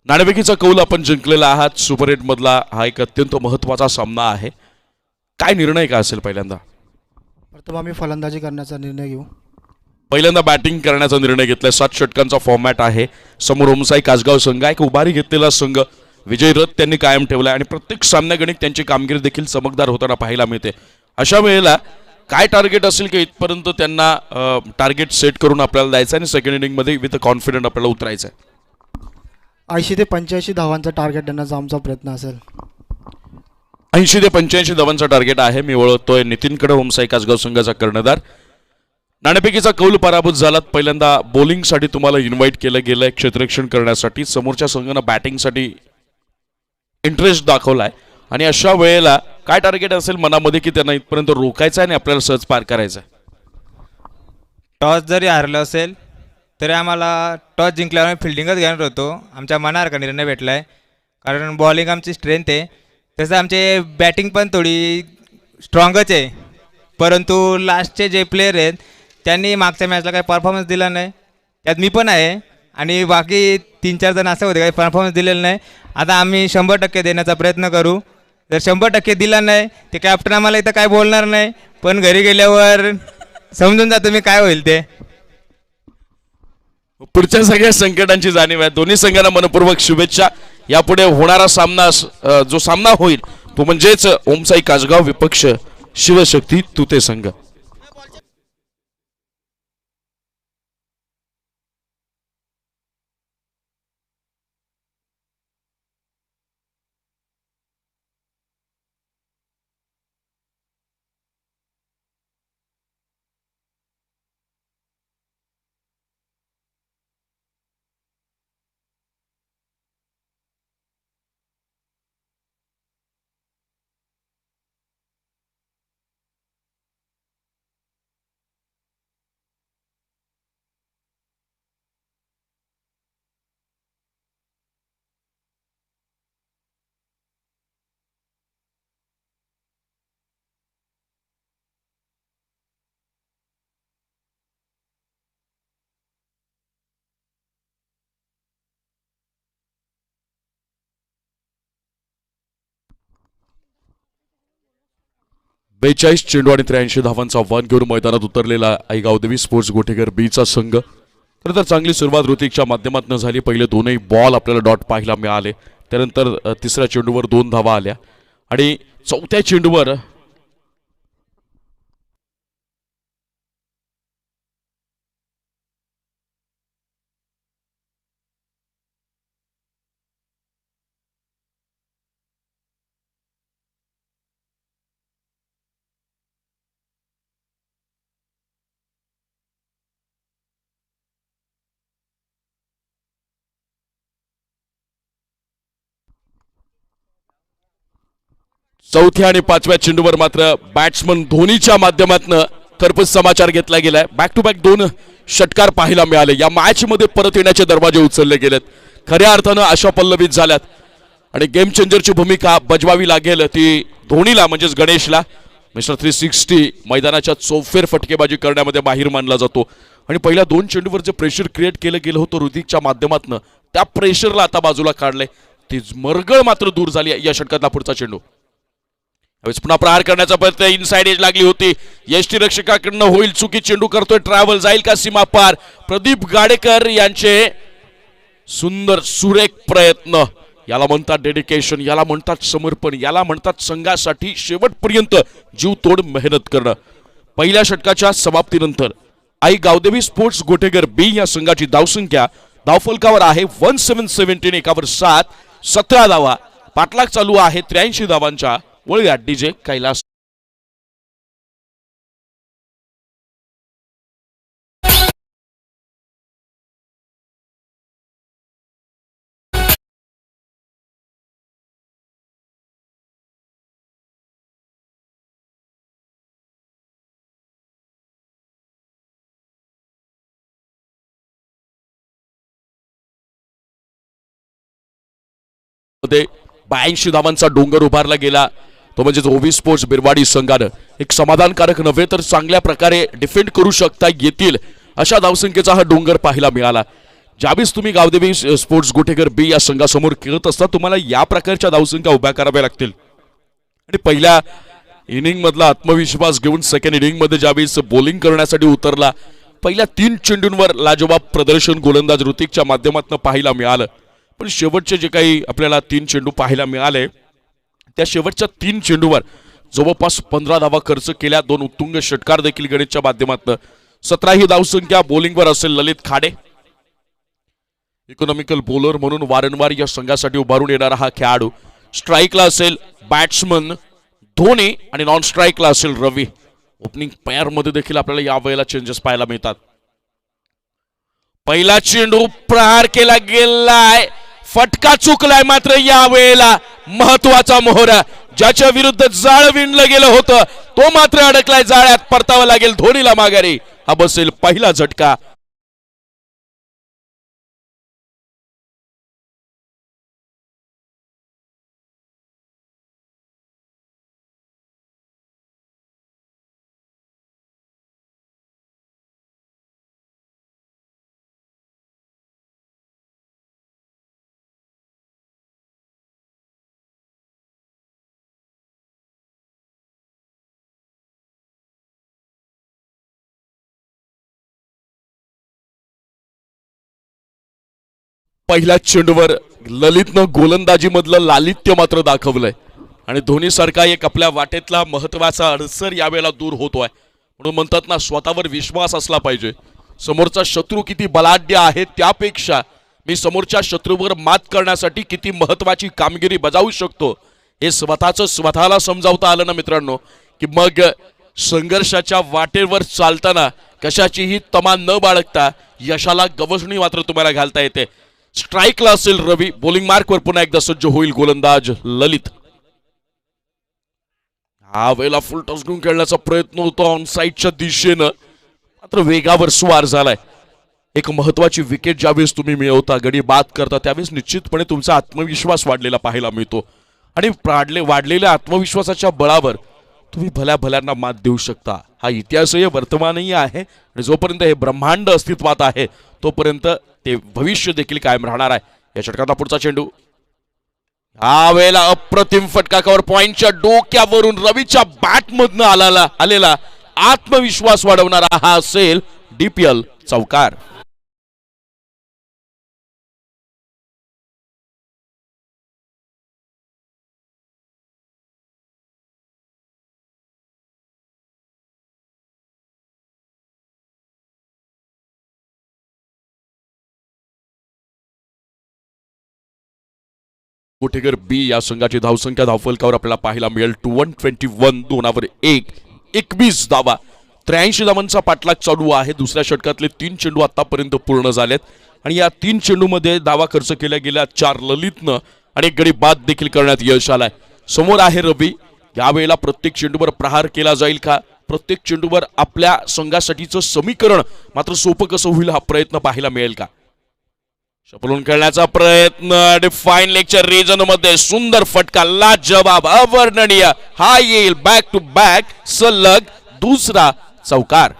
नाणेफेकीचा कौल आपण जिंकलेला आहात. सुपर 8 मधला हा एक अत्यंत महत्त्वाचा सामना आहे. काय निर्णय काय असेल? पहिल्यांदा प्रथम आम्ही फलंदाजी करण्याचा निर्णय घेऊ. पहिल्यांदा बॅटिंग करण्याचा निर्णय घेतलाय. 7 षटकांचा फॉर्मॅट आहे. समोर ओमसाई कासगाव संघ एक उभारी घेतलेला संघ. विजय रथ त्यांनी कायम ठेवलाय आणि प्रत्येक सामन्यागणिक त्यांची कामगिरी देखील चमकदार होताना पाहायला मिळते. अशा वेळेला काय टार्गेट असेल की इथपर्यंत त्यांना टार्गेट सेट करून आपल्याला द्यायचं आणि सेकंड इनिंगमध्ये विथ कॉन्फिडंट आपल्याला उतरायचं आहे. 80 ते 85 धावांचा टार्गेट देण्याचा आमचा प्रयत्न असेल. 80 ते 85 धावांचा टार्गेट आहे. मी ओळखतोय नितीनकडे ओमसाई कासगाव संघाचा कर्णधार. नाणेफेकीचा कौल पराभूत झालात. पहिल्यांदा बॉलिंगसाठी तुम्हाला इन्व्हाइट केलं गेलंय क्षेत्ररक्षण करण्यासाठी. समोरच्या संघानं बॅटिंगसाठी इंटरेस्ट दाखवलाय आणि अशा वेळेला काय टार्गेट असेल मनामध्ये की त्यांना इथपर्यंत रोखायचं आहे आणि आपल्याला सहज पार करायचं आहे? टॉस जरी हारलं असेल तरी आम्हाला टॉस जिंकल्यावर फिल्डिंगच घेणार होतो. आमच्या मनासारखा निर्णय भेटला आहे कारण बॉलिंग आमची स्ट्रेंथ आहे. तसं आमचे बॅटिंग पण थोडी स्ट्रॉंगच आहे. परंतु लास्टचे जे प्लेयर आहेत त्यांनी मागच्या मॅचला काही परफॉर्मन्स दिला नाही. त्यात मी पण आहे आणि बाकी 3-4 जण असं होते काही परफॉर्मन्स दिलेलं नाही. आता आम्ही 100% देण्याचा प्रयत्न करू. जर 100% दिला नाही ते कॅप्टन आम्हाला इथं काय बोलणार नाही, पण घरी गेल्यावर समजून जा तुम्ही काय होईल ते. पुढच्या सगळ्या संकटांची जाणीव आहे. दोन्ही संघांना मनपूर्वक शुभेच्छा. यापुढे होणारा सामना जो सामना होईल तो म्हणजेच ओमसाई कासगाव विपक्ष शिवशक्ती तुते संघ. बेचाळीस चेंडू आणि 83 धावांचा आव्हान घेऊन मैदानात उतरलेला आई गावदेवी स्पोर्ट्स गोटेगर बीचा संघ. खरं तर चांगली सुरुवात ऋतिकच्या माध्यमातून झाली. पहिले दोनही बॉल आपल्याला डॉट पाहायला मिळाले. त्यानंतर तिसऱ्या चेंडूवर 2 धावा आल्या आणि चौथ्या चेंडूवर चौथ्या आणि 5व्या चेंडूवर मात्र बॅट्समन धोनीच्या माध्यमातून खरपूस समाचार घेतला गेलाय. बॅक टू बॅक 2 षटकार पाहायला मिळाले. या मॅच मध्ये परत येण्याचे दरवाजे उचलले गेलेत. खऱ्या अर्थानं आशा पल्लवित झाल्यात आणि गेम चेंजरची भूमिका बजवावी लागेल ती धोनीला म्हणजेच गणेशला. मिस्टर 360 मैदानाच्या चौफेर फटकेबाजी करण्यामध्ये माहीर मानला जातो आणि पहिल्या 2 चेंडूवर जे प्रेशर क्रिएट केलं गेलं होतं ऋतिकच्या माध्यमातून त्या प्रेशरला आता बाजूला काढलंय. ती मरगळ मात्र दूर झाली या षटकातला पुढचा चेंडू. पुन्हा प्रहार करण्याचा प्रयत्न इनसाइड एज लागली होती. यष्टीरक्षकाकडनं होईल चुकी. चेंडू करतोय ट्रॅव्हल. जाईल का सीमा पार? प्रदीप गाडेकर यांचे सुंदर सुरेख प्रयत्न. याला म्हणतात डेडिकेशन, याला म्हणतात समर्पण, याला म्हणतात संघासाठी शेवटपर्यंत जीवतोड मेहनत करणं. पहिल्या षटकाच्या समाप्तीनंतर आई गावदेवी स्पोर्ट्स गोटेगर बी या संघाची धावसंख्या धावफलकावर आहे 1717. एकावर 7, 17 धावा. पाठलाग चालू आहे 83 धावांच्या. वळूया डीजे कैलास. मध्ये 82 धावांचा डोंगर उभारला गेला, तो म्हणजे ओवी स्पोर्ट्स बिरवाडी संघानं एक समाधानकारक नव्हे तर चांगल्या प्रकारे डिफेंड करू शकता येतील अशा धावसंख्येचा हा डोंगर पाहायला मिळाला. ज्यावेळेस तुम्ही गावदेवी स्पोर्ट्स गुटेकर बी या संघासमोर खेळत असता तुम्हाला या प्रकारच्या धावसंख्या उभ्या कराव्या लागतील. आणि पहिल्या इनिंग मधला आत्मविश्वास घेऊन सेकंड इनिंग मध्ये ज्यावेळेस बॉलिंग करण्यासाठी उतरला, पहिल्या 3 चेंडूंवर लाजवाब प्रदर्शन गोलंदाज ऋतिकच्या माध्यमातून पाहायला मिळालं. पण शेवटचे जे काही आपल्याला 3 चेंडू पाहायला मिळाले त्या शेवटच्या 3 चेंडूवर जवळपास 15 धावा खर्च केल्या. 2 उत्तुंग षटकार देखील गणेशच्या माध्यमातून. 17 ही धावसंख्या बॉलिंगवर असेल ललित खाडे. इकॉनॉमिकल बॉलर म्हणून वारंवार या संघासाठी उभारून येणारा हा खेळाडू. स्ट्राईकला असेल बॅट्समन धोनी आणि नॉन स्ट्राईकला असेल रवी. ओपनिंग पेअर मध्ये देखील आपल्याला यावेळेला चेंजेस पाहायला मिळतात. पहिला चेंडू प्रहार केला गेलाय, फटका चुकलाय, मात्र यावेळेला महत्वाचा मोहरा ज्याच्या विरुद्ध जाळ विणलं गेलं होतं तो मात्र अडकलाय जाळ्यात. परतावा लागेल धोनीला माघारी. हा बसेल पहिला झटका. पहिल्या चेंडूवर ललितनं गोलंदाजी मधलं लालित्य मात्र दाखवलंय आणि धोनी सारखा एक आपल्या वाटेतला महत्वाचा अडसर यावेळेला दूर होतोय. म्हणून म्हणतात ना, स्वतःवर विश्वास असला पाहिजे. समोरचा शत्रू किती बलाढ्य आहे त्यापेक्षा मी समोरच्या शत्रूवर मात करण्यासाठी किती महत्वाची कामगिरी बजावू शकतो हे स्वतःला समजावता आलं ना मित्रांनो, की मग संघर्षाच्या वाटेवर चालताना कशाचीही तमा न बाळगता यशाला गवसणी मात्र तुम्हाला घालता येते. स्ट्राईकला असेल रवी. बॉलिंग मार्कवर पुन्हा एकदा सज्ज होईल गोलंदाज ललित. हा वेळेला फुल टॉस घेऊन खेळण्याचा प्रयत्न होता ऑन साईडच्या दिशेनं, मात्र वेगावर स्वार झालाय. एक महत्वाची विकेट ज्यावेळेस तुम्ही मिळवता, गडी बाद करता, त्यावेळेस निश्चितपणे तुमचा आत्मविश्वास वाढलेला पाहायला मिळतो आणि वाढलेल्या आत्मविश्वासाच्या बळावर तुम्ही भल्या भल्यांना मात देऊ शकता. हा इतिहासही वर्तमानही आहे आणि जोपर्यंत हे ब्रह्मांड अस्तित्वात आहे तोपर्यंत ते भविष्य देखील कायम राहणार आहे. या षटकाचा पुढचा चेंडू हा वेळेला अप्रतिम फटका कव्हर पॉइंटच्या डोक्यावरून रवीच्या बॅटमधनं आलेला आत्मविश्वास वाढवणारा हा असेल डीपीएल चौकार. गुटेकर बी या संघाची धावसंख्या धावफलकावर आपल्याला पाहायला मिळेल 121. 2 21 धावा. 83 धावांचा पाठलाग चालू आहे. दुसऱ्या षटकातले 3 चेंडू आतापर्यंत पूर्ण झालेत आणि या 3 चेंडूमध्ये धावा खर्च केल्या गेल्या 4 ललितनं आणि एक गडी बाद देखील करण्यात यश आलाय. समोर आहे रवी. यावेळेला प्रत्येक चेंडूवर प्रहार केला जाईल का, प्रत्येक चेंडूवर आपल्या संघासाठीचं समीकरण मात्र सोपं कसं होईल हा प्रयत्न पाहायला मिळेल का. शपलून खेळण्याचा प्रयत्न डिफाईन लेगच्या रिजन मध्ये सुंदर फटका, लाजवाब, अवर्णनीय. हा येईल बॅक टू बॅक सलग दुसरा चौकार.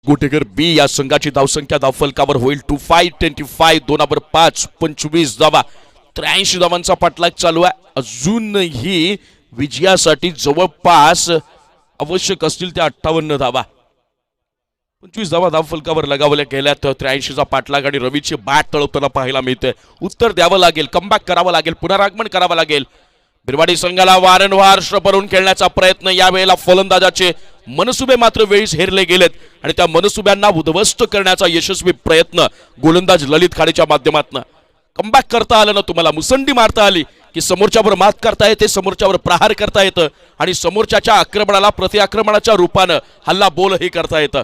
गुटेकर बी या संघाची धावसंख्या धावफलकावर होईल 25-25. 2 25 धावा. 83 धावांचा पाठलाग चालू आहे. अजूनही विजयासाठी जवळपास आवश्यक असतील त्या 58 धावा. 25 धावा धावफलकावर लगावल्या गेल्यात. 83चा पाठलाग आणि रवीची बॅट तळपताना पाहायला मिळते. उत्तर द्यावं लागेल, कमबॅक करावं लागेल, पुनरागमन करावं लागेल. बिरवाडी संघाला वारंवार पळून खेळण्याचा प्रयत्न, यावेळेला फलंदाजाचे मनसुबे मात्र वेळीच हेरले गेलेत आणि त्या मनसुब्यांना उद्ध्वस्त करण्याचा यशस्वी प्रयत्न गोलंदाज ललित खाडेच्या माध्यमातून. कमबॅक करता आलं ना तुम्हाला, मुसंडी मारता आली की समोरच्यावर मात करता येते, समोरच्यावर प्रहार करता येतं आणि समोरच्याच्या आक्रमणाला प्रतिआक्रमणाच्या रूपानं हल्ला बोलही करता येतं.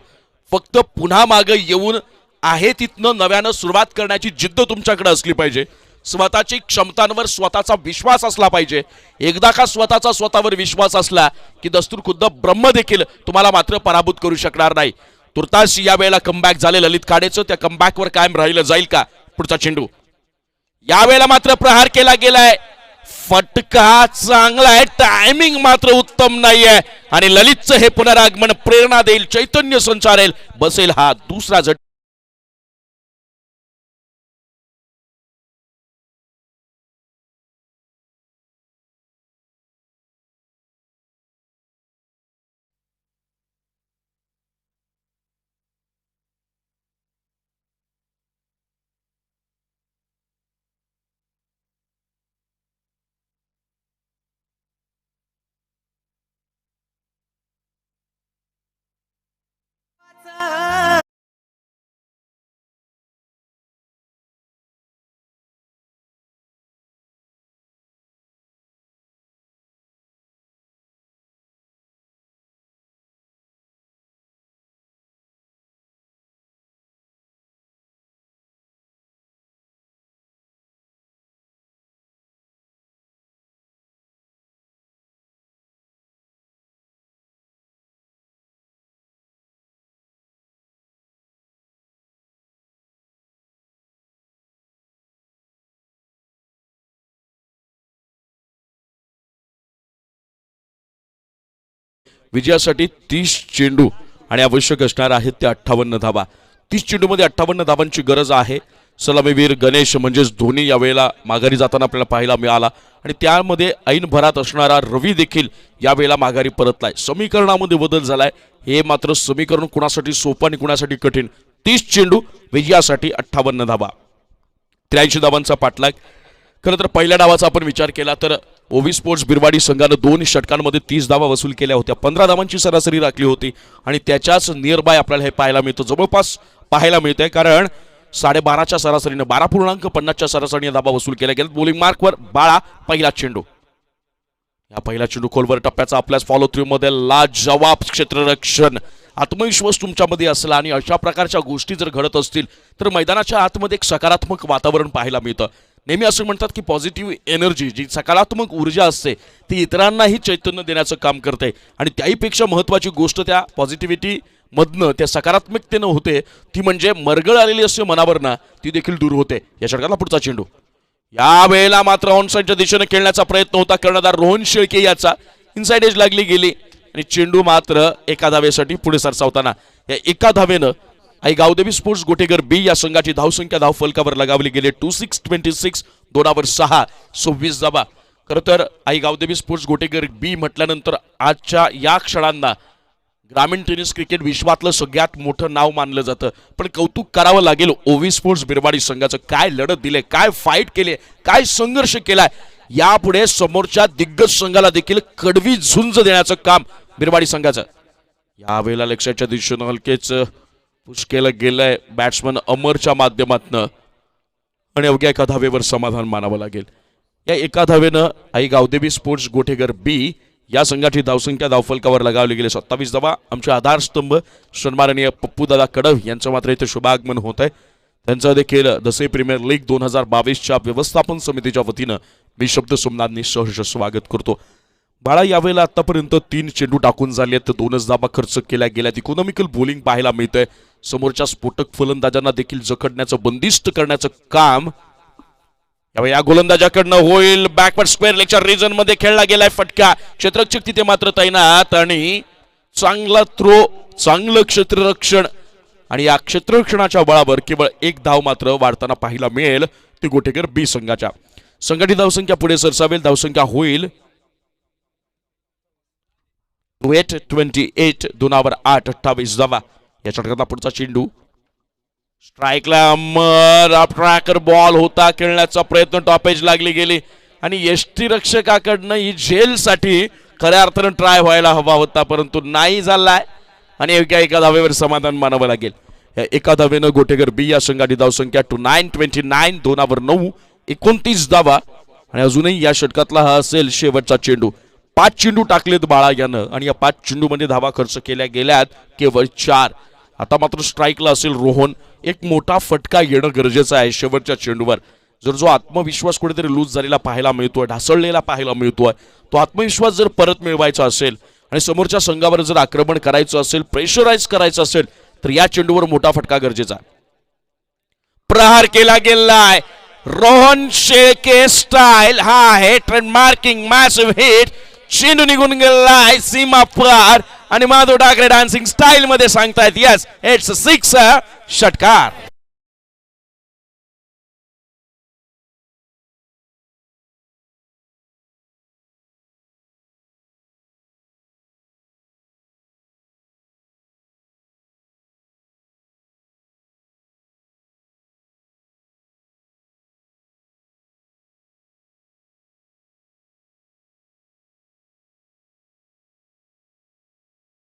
फक्त पुन्हा मागे येऊन आहे तिथनं नव्यानं सुरुवात करण्याची जिद्द तुमच्याकडे असली पाहिजे. स्वतःची क्षमतांवर स्वतःचा विश्वास असला पाहिजे. एकदा का स्वतःवर विश्वास असला की दस्तूर खुद्द ब्रह्म देखील तुम्हाला मात्र पराभूत करू शकणार नाही. तुर्तास या वेळेला कमबॅक झाले ललित खाडेचं, त्या कमबॅकवर कायम राहिलं जाईल का? पुढचा चेंडू यावेळेला मात्र प्रहार केला गेलाय. फटका चांगला आहे, टायमिंग मात्र उत्तम नाहीये आणि ललितचं हे पुनरागमन प्रेरणा देईल, चैतन्य संचारेल, बसेल हा दुसरा झटका. विजयासाठी 30 चेंडू आणि आवश्यक असणार आहेत त्या 58 धावा. 30 चेंडूमध्ये 58 धावांची गरज आहे. सलामीवीर गणेश म्हणजेच धोनी यावेळेला माघारी जाताना आपल्याला पाहायला मिळाला आणि त्यामध्ये ऐन भरात असणारा रवी देखील यावेळेला माघारी परतलाय. समीकरणामध्ये बदल झालाय. हे मात्र समीकरण कुणासाठी सोपं आणि कुणासाठी कठीण. 30 चेंडू विजयासाठी 58 धावा, 83 धावांचा पाठलाग. खरं तर पहिल्या डावाचा आपण विचार केला तर ओव्ही स्पोर्ट्स बिरवाडी संघानं 2 षटकांमध्ये 30 धावा वसूल केल्या होत्या. 15 धावांची सरासरी राखली होती आणि त्याच्याच नियर बाय आपल्याला हे पाहायला मिळतं, जवळपास पाहायला मिळतंय. कारण 12.5च्या सरासरीनं 12.50च्या सरासरीने धावा वसूल केल्या गेल्या. बॉलिंग मार्कवर बाळा पहिला चेंडू. या पहिला चेंडू खोलवर टप्प्याचा आपल्याच फॉलो थ्रू मध्ये लाजवाब क्षेत्ररक्षण. आत्मविश्वास तुमच्यामध्ये असला आणि अशा प्रकारच्या गोष्टी जर घडत असतील तर मैदानाच्या आतमध्ये एक सकारात्मक वातावरण पाहायला मिळतं. नेहमी असं म्हणतात की पॉझिटिव्ह एनर्जी, जी सकारात्मक ऊर्जा असते ती इतरांनाही चैतन्य देण्याचं काम करते आणि त्याहीपेक्षा महत्त्वाची गोष्ट त्या पॉझिटिव्हिटी मधनं, त्या सकारात्मकतेनं होते ती म्हणजे मरगळ आलेली असते मनावर ना, ती देखील दूर होते. या षटकाला पुढचा चेंडू. या वेळेला मात्र ऑनसाईडच्या दिशेने खेळण्याचा प्रयत्न होता. कर्णधार रोहन शेळके याचा इनसाइड एज लागली गेली आणि चेंडू मात्र एका धावेसाठी पुढे सरसावताना या एका धावेनं आई गावदेवी स्पोर्ट्स गोटेगर बी या संघाची धावसंख्या धावफलकावर लगावली गेली 26-26, 2/6, 26 धावा. खरं तर आई गावदेवी स्पोर्ट्स गोटेगर बी म्हटल्यानंतर आजच्या या क्षणांना ग्रामीण टेनिस क्रिकेट विश्वातलं सगळ्यात मोठं नाव मानलं जातं. पण कौतुक करावं लागेल ओव्ही स्पोर्ट्स बिरवाडी संघाचं. काय लढत दिले, काय फाईट केले, काय संघर्ष केलाय. यापुढे समोरच्या दिग्गज संघाला देखील कडवी झुंज देण्याचं काम बिरवाडी संघाचं. यावेळेला लक्ष्याच्या दिशेनं हलकेच पुश केलं गेलंय बॅट्समन अमरच्या माध्यमातनं आणि अवघ्या एका धावेवर समाधान मानावं लागेल. या एका धावेनं आई गावदेवी स्पोर्ट्स गोटेगर बी या संघाची धावसंख्या धावफलकावर लगावली गेली 27 धावा. आमचे आधारस्तंभ सन्माननीय पप्पूदादा कडव यांचं मात्र इथे शुभागमन होत आहे. त्यांचं देखील दसई प्रीमियर लीग 2022च्या व्यवस्थापन समितीच्या वतीनं मी शब्द सोमनाथनी सहर्ष स्वागत करतो. बाळा, यावेळेला आतापर्यंत 3 चेंडू टाकून झाले आहेत, 2च धावा खर्च केल्या गेल्यात. इकॉनॉमिकल बॉलिंग पाहायला मिळतंय. समोरच्या स्फोटक फलंदाजांना देखील जखडण्याचं, बंदिस्त करण्याचं काम यावेळी या गोलंदाजाकडनं होईल. बॅकवर्ड स्क्वेअर लेगच्या रिजन मध्ये खेळला गेलाय फटका. क्षेत्ररक्षक तिथे मात्र तैनात आणि चांगला थ्रो, चांगलं क्षेत्ररक्षण आणि या क्षेत्ररक्षणाच्या बळावर केवळ 1 धाव मात्र वाढताना पाहायला मिळेल ती गोटेगर बी संघाच्या. संघटित धावसंख्या पुढे सरसावेल. धावसंख्या होईल 28, 2/8, 28 धावा. या षटकातला पुढचा चेंडू स्ट्राईकला अमर ट्रॅकर बॉल होता, खेळण्याचा प्रयत्न टॉपेज लागली गेली आणि यष्टीरक्षकाकडनं ही झेलसाठी खऱ्या अर्थानं ट्राय व्हायला हवा होता, परंतु नाही झालाय आणि एका धावेवर समाधान मानावं लागेल. या एका धावेनं गोटेगर बी या संघाची धावसंख्या 929, 2 29 धावा आणि अजूनही या षटकातला हा असेल शेवटचा चेंडू. 5 चेंडू टाकलेत बाळा यानं आणि या 5 चेंडूमध्ये धावा खर्च केल्या गेल्यात केवळ 4. आता मात्र स्ट्राईकला असेल रोहन. एक मोठा फटका येणं गरजेचं आहे शेवटच्या चेंडूवर. जर जो आत्मविश्वास कुठेतरी लूज झालेला पाहायला मिळतोय, ढासळलेला पाहायला मिळतोय, तो आत्मविश्वास जर परत मिळवायचा असेल आणि समोरच्या संघावर जर आक्रमण करायचं असेल, प्रेशराईज करायचं असेल, तर या चेंडूवर मोठा फटका गरजेचा. प्रहार केला गेलाय. रोहन शेळके स्टाईल हा आहे ट्रेडमार्किंग मॅसिव्ह हिट. चेंडू निघून गेलाय सीमा पार आणि माधव ठाकरे डान्सिंग स्टाईल मध्ये सांगतायत यस इट्स 6 षटकार.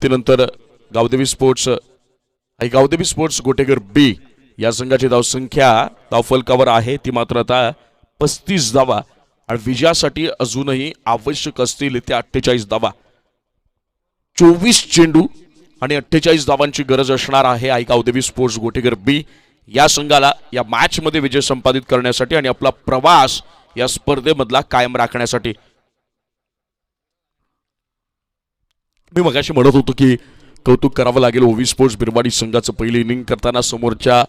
नंतर गावदेवी स्पोर्ट्स आणि गावदेवी स्पोर्ट्स गोटेगर बी या संघाची धावसंख्या धावफलकावर आहे ती मात्र आता 35 धावा आणि विजयासाठी अजूनही आवश्यक असतील त्या 48 धावा. 24 चेंडू आणि 48 धावांची गरज असणार आहे आई गावदेवी स्पोर्ट्स गोटेगर बी या संघाला या मॅच मध्ये विजय संपादित करण्यासाठी आणि आपला प्रवास या स्पर्धेमधला कायम राखण्यासाठी. मी मगाशी म्हणत होतो की कौतुक करावं लागेल ओवी स्पोर्ट्स बिरवाडी संघाचं पहिली इनिंग करताना समोरच्या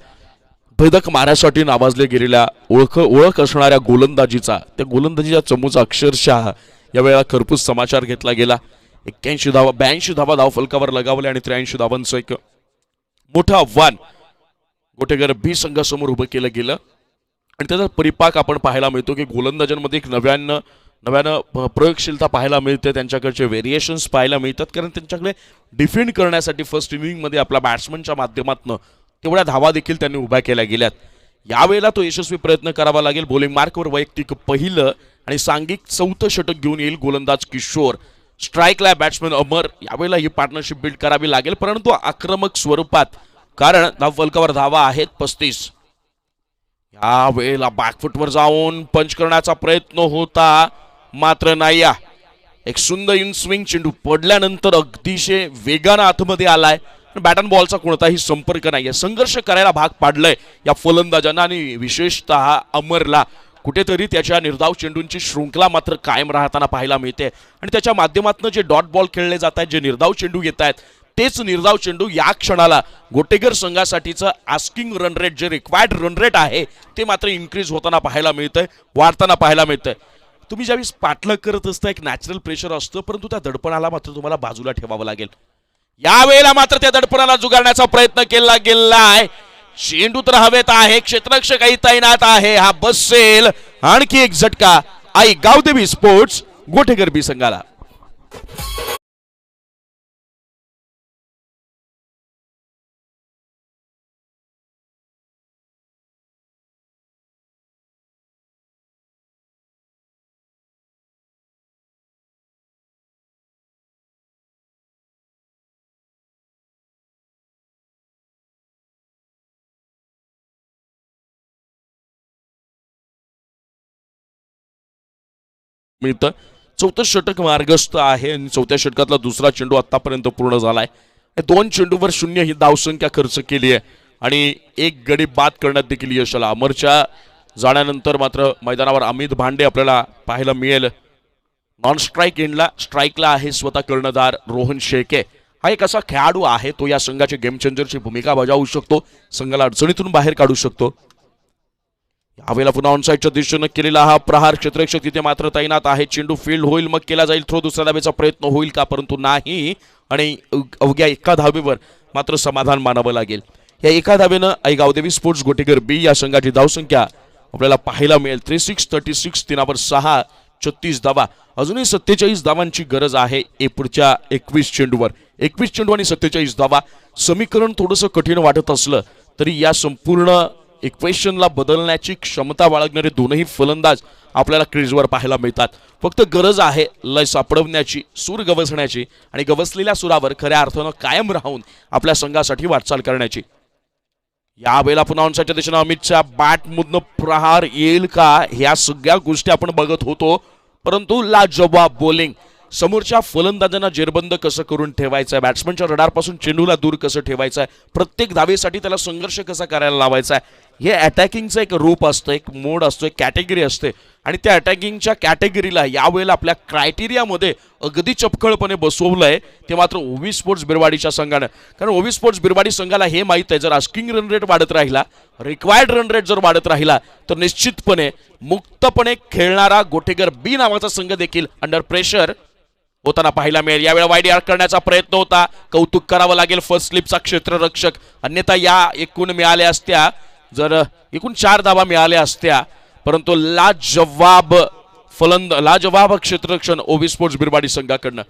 भेदक माऱ्यासाठी नावाजले गेलेल्या ओळख असणाऱ्या गोलंदाजीचा, त्या गोलंदाजीच्या चमूचा अक्षरशः यावेळेला खरपूस समाचार घेतला गेला. 81 धावा 82 धावा धावफलकावर लगावले आणि 83 धावांचं एक मोठं आव्हान गोटेगर बी संघासमोर उभं केलं गेलं आणि त्याचा परिपाक आपण पाहायला मिळतो की गोलंदाजांमध्ये एक नव्यानं प्रयोगशीलता पाहायला मिळते, त्यांच्याकडचे व्हेरिएशन्स पाहायला मिळतात, कारण त्यांच्याकडे डिफेंड करण्यासाठी फर्स्ट इनिंगमध्ये आपल्या बॅट्समनच्या माध्यमातून तेवढ्या धावा देखील त्यांनी उभ्या केल्या गेल्यात. यावेळेला तो यशस्वी प्रयत्न करावा लागेल. बॉलिंग मार्कवर वैयक्तिक पहिलं आणि सांघिक 4थं षटक घेऊन येईल गोलंदाज किशोर. स्ट्राईकला बॅट्समन अमर. यावेळेला ही पार्टनरशिप बिल्ड करावी लागेल, परंतु आक्रमक स्वरूपात, कारण धावफलकावर धावा आहेत 35. यावेळेला बॅकफुटवर जाऊन पंच करण्याचा प्रयत्न होता, मात्र नाही. एक सुंदर इन स्विंग चेंडू पडल्यानंतर अतिशय वेगानं आतमध्ये आलाय. बॅट अँड बॉलचा कोणताही संपर्क नाही. संघर्ष करायला भाग पाडलंय या फलंदाजांना आणि विशेषतः अमरला. कुठेतरी त्याच्या निर्धाव चेंडूंची शृंखला मात्र कायम राहताना पाहायला मिळते आणि त्याच्या माध्यमातून जे डॉट बॉल खेळले जात आहेत, जे निर्धाव चेंडू येत आहेत, तेच निर्धाव चेंडू या क्षणाला गोटेगर संघासाठीचं आस्किंग रन रेट, जे रिक्वायर्ड रन रेट आहे, ते मात्र इन्क्रीज होताना पाहायला मिळतंय, वाढताना पाहायला मिळतंय. तुम्ही ज्यावेळेस पाठलाग करत असता एक नॅचरल प्रेशर असतं, परंतु त्या दडपणाला मात्र तुम्हाला बाजूला ठेवावं लागेल. यावेळेला मात्र त्या दडपणाला जुगारण्याचा प्रयत्न केला गेलाय. चेंडू तर हवेत आहे, क्षेत्ररक्षकही तैनात आहे. हा बसेल आणखी एक झटका आई गावदेवी स्पोर्ट्स गोटेगर बी संघाला. मिळतं. 4थं षटक मार्गस्थ आहे आणि 4थ्या षटकातला दुसरा चेंडू आतापर्यंत पूर्ण झालाय. 2 चेंडूवर 0 ही धावसंख्या खर्च केली आहे आणि एक गडी बाद करण्यात देखील यश आलं. अमरच्या जाण्यानंतर मात्र मैदानावर अमित भांडे आपल्याला पाहायला मिळेल. नॉन स्ट्राईक एंडला, स्ट्राईकला आहे स्वतः कर्णधार रोहन शेळके. हा एक असा खेळाडू आहे, तो या संघाची गेम चेंजरची भूमिका बजावू शकतो, संघाला अडचणीतून बाहेर काढू शकतो. यावेळेला पुन्हा ऑनसाईडच्या दिशेनं केलेला हा प्रहार, क्षेत्ररक्षक तिथे मात्र तैनात आहे. चेंडू फील्ड होईल, मग केला जाईल थ्रो. दुसऱ्या धावेचा प्रयत्न होईल का, परंतु नाही आणि अवघ्या एका धावेवर मात्र समाधान मानावं लागेल. या एका धावेनं आई गावदेवी स्पोर्ट्स गोटेगर बी या संघाची धावसंख्या आपल्याला पाहायला मिळेल 36-36, 3/6 36 धावा. अजूनही 47 धावांची गरज आहे पुढच्या 21 चेंडूवर. 21 चेंडू आणि 47 धावा. समीकरण थोडंसं कठीण वाटत असलं तरी या संपूर्ण इक्वेशनला बदलण्याची क्षमता बाळगणारे दोनही फलंदाज आपल्याला क्रीजवर पाहायला मिळतात. फक्त गरज आहे लय सापडवण्याची, सूर गवसण्याची आणि गवसलेल्या सुरावर खऱ्या अर्थानं कायम राहून आपल्या संघासाठी वाटचाल करण्याची. यावेळेला पुन्हा ऑनसाईडच्या दिशेनं अमितच्या बॅटमधनं प्रहार येईल का, ह्या सगळ्या गोष्टी आपण बघत होतो. परंतु लाजवाब बॉलिंग, समोरच्या फलंदाजांना जेरबंद कसं करून ठेवायचं आहे, बॅट्समनच्या रडारपासून चेंडूला दूर कसं ठेवायचं आहे, प्रत्येक धावेसाठी त्याला संघर्ष कसा करायला लावायचा आहे, हे अटॅकिंगचं एक रूप असतं, एक मोड असतो, एक कॅटेगरी असते. आणि त्या अटॅकिंगच्या कॅटेगरीला यावेळेला आपल्या क्रायटेरियामध्ये अगदी चपखळपणे बसवलंय ते मात्र ओवी स्पोर्ट्स बिरवाडीच्या संघानं. कारण ओवी स्पोर्ट्स बिरवाडी संघाला हे माहीत आहे, जर आस्किंग रन रेट वाढत राहिला, रिक्वायर्ड रन रेट जर वाढत राहिला तर निश्चितपणे मुक्तपणे खेळणारा गोटेगर बी नावाचा संघ देखील अंडर प्रेशर होताना पाहायला मिळेल. यावेळी वाईड यार्ड करण्याचा प्रयत्न होता, कौतुक करावं लागेल फर्स्ट स्लिपचा क्षेत्ररक्षक. अन्यथा या एकूण मिळाल्या असत्या, जर एकूण 4 धावा मिळाल्या असत्या. परंतु लाजवाब क्षेत्ररक्षण ओवी स्पोर्ट्स बिरवाडी संघाकडनं.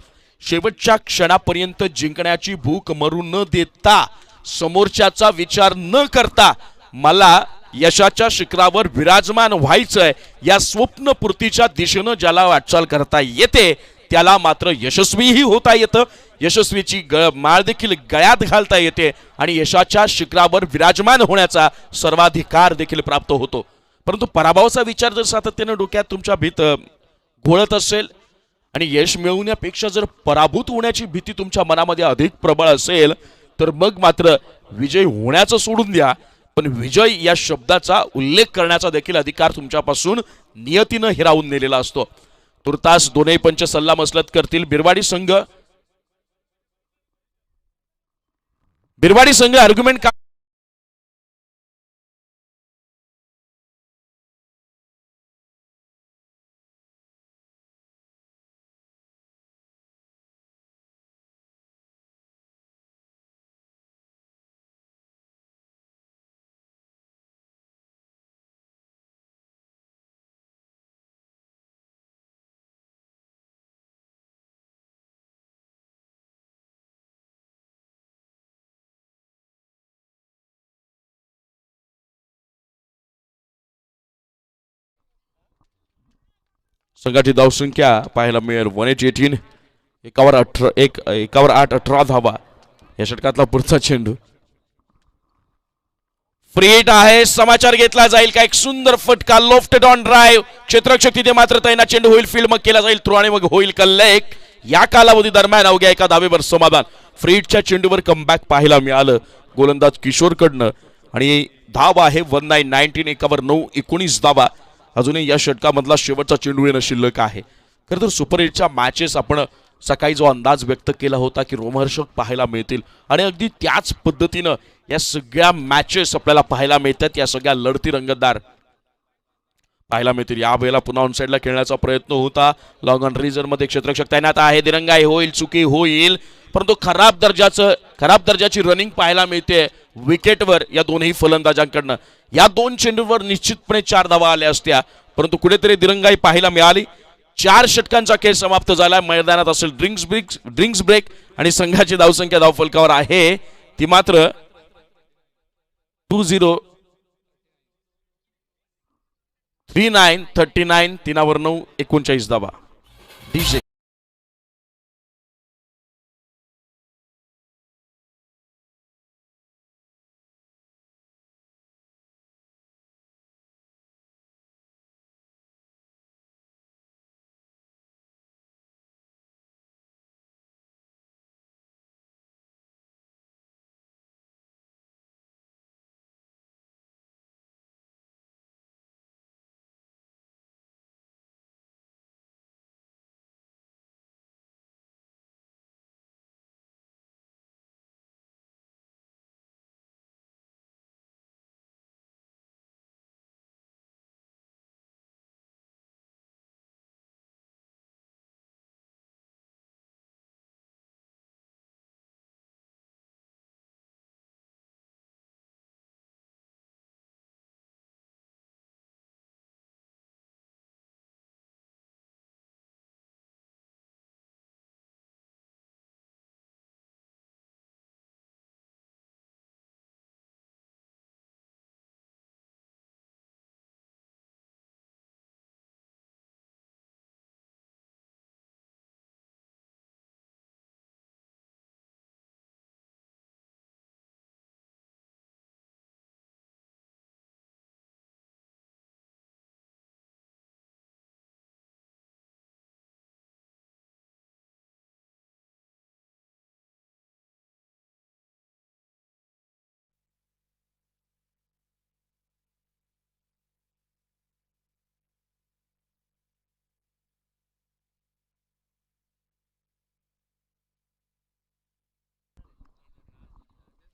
शेवटच्या क्षणापर्यंत जिंकण्याची भूक मरू न देता, समोरच्याचा विचार न करता मला यशाच्या शिखरावर विराजमान व्हायचंय या स्वप्नपूर्तीच्या दिशेनं ज्याला वाटचाल करता येते त्याला मात्र यशस्वीही होता येतं. यशस्वीची माळ देखील गळ्यात घालता येते आणि यशाच्या शिखरावर विराजमान होण्याचा सर्वाधिकार देखील प्राप्त होतो. परंतु पराभवाचा विचार जर सातत्यानं डोक्यात तुमच्या घोळत असेल आणि यश मिळवण्यापेक्षा जर पराभूत होण्याची भीती तुमच्या मनामध्ये अधिक प्रबळ असेल तर मग मात्र विजय होण्याचं सोडून द्या, पण विजय या शब्दाचा उल्लेख करण्याचा देखील अधिकार तुमच्यापासून नियतीनं हिरावून नेलेला असतो. तुर्तास दोन्ही पंच सल्ला मसलत करतील. बिरवाडी संघ आर्ग्युमेंट का संघाची धावसंख्या पाहायला मिळेल 118. एकावर 8 18 धावा. या षटकातला पुढचा चेंडू फ्री हिट आहे, समाचार घेतला जाईल का, एक सुंदर फटका लोफ्टेड ऑन ड्राइव्ह. क्षेत्ररक्षक तिथे मात्र तैनात, चेंडू होईल फील्ड, मग केला जाईल थ्रो आणि मग होईल कल्लेक. या कालावधी दरम्यान अवघ्या एका धावेवर समाधान. फ्री हिटच्या चेंडूवर कमबॅक पाहायला मिळालं गोलंदाज किशोरकडनं आणि धाव आहे 19 एकावर 9 19 धावा. अजूनही या षटकामधला शेवटचा चेंडू येणं शिल्लक आहे. खरं तर सुपर 8च्या मॅचेस आपण सकाळी जो अंदाज व्यक्त केला होता की रोमहर्षक पाहायला मिळतील आणि अगदी त्याच पद्धतीनं या सगळ्या मॅचेस आपल्याला पाहायला मिळतात. या सगळ्या लढती रंगतदार पाहायला मिळतील. या वेळेला पुन्हा ऑनसाईडला खेळण्याचा प्रयत्न होता. लॉंग ऑन रिझर्व्हमध्ये क्षेत्ररक्षक तैनात आहे. दिरंगाई होईल, चुकी होईल, परंतु खराब दर्जाची रनिंग पाहायला मिळते विकेटवर या दोन्ही फलंदाजांकडनं. या 2 चेंडूवर निश्चितपणे 4 धावा आल्या असत्या, परंतु कुठेतरी दिरंगाई पाहायला मिळाली. 4 षटकांचा खेळ समाप्त झाला. मैदानात असेल ड्रिंक्स ब्रेक आणि संघाची धावसंख्या धावफलकावर आहे ती मात्र 20 39 39 3 9 39 धावा. DJ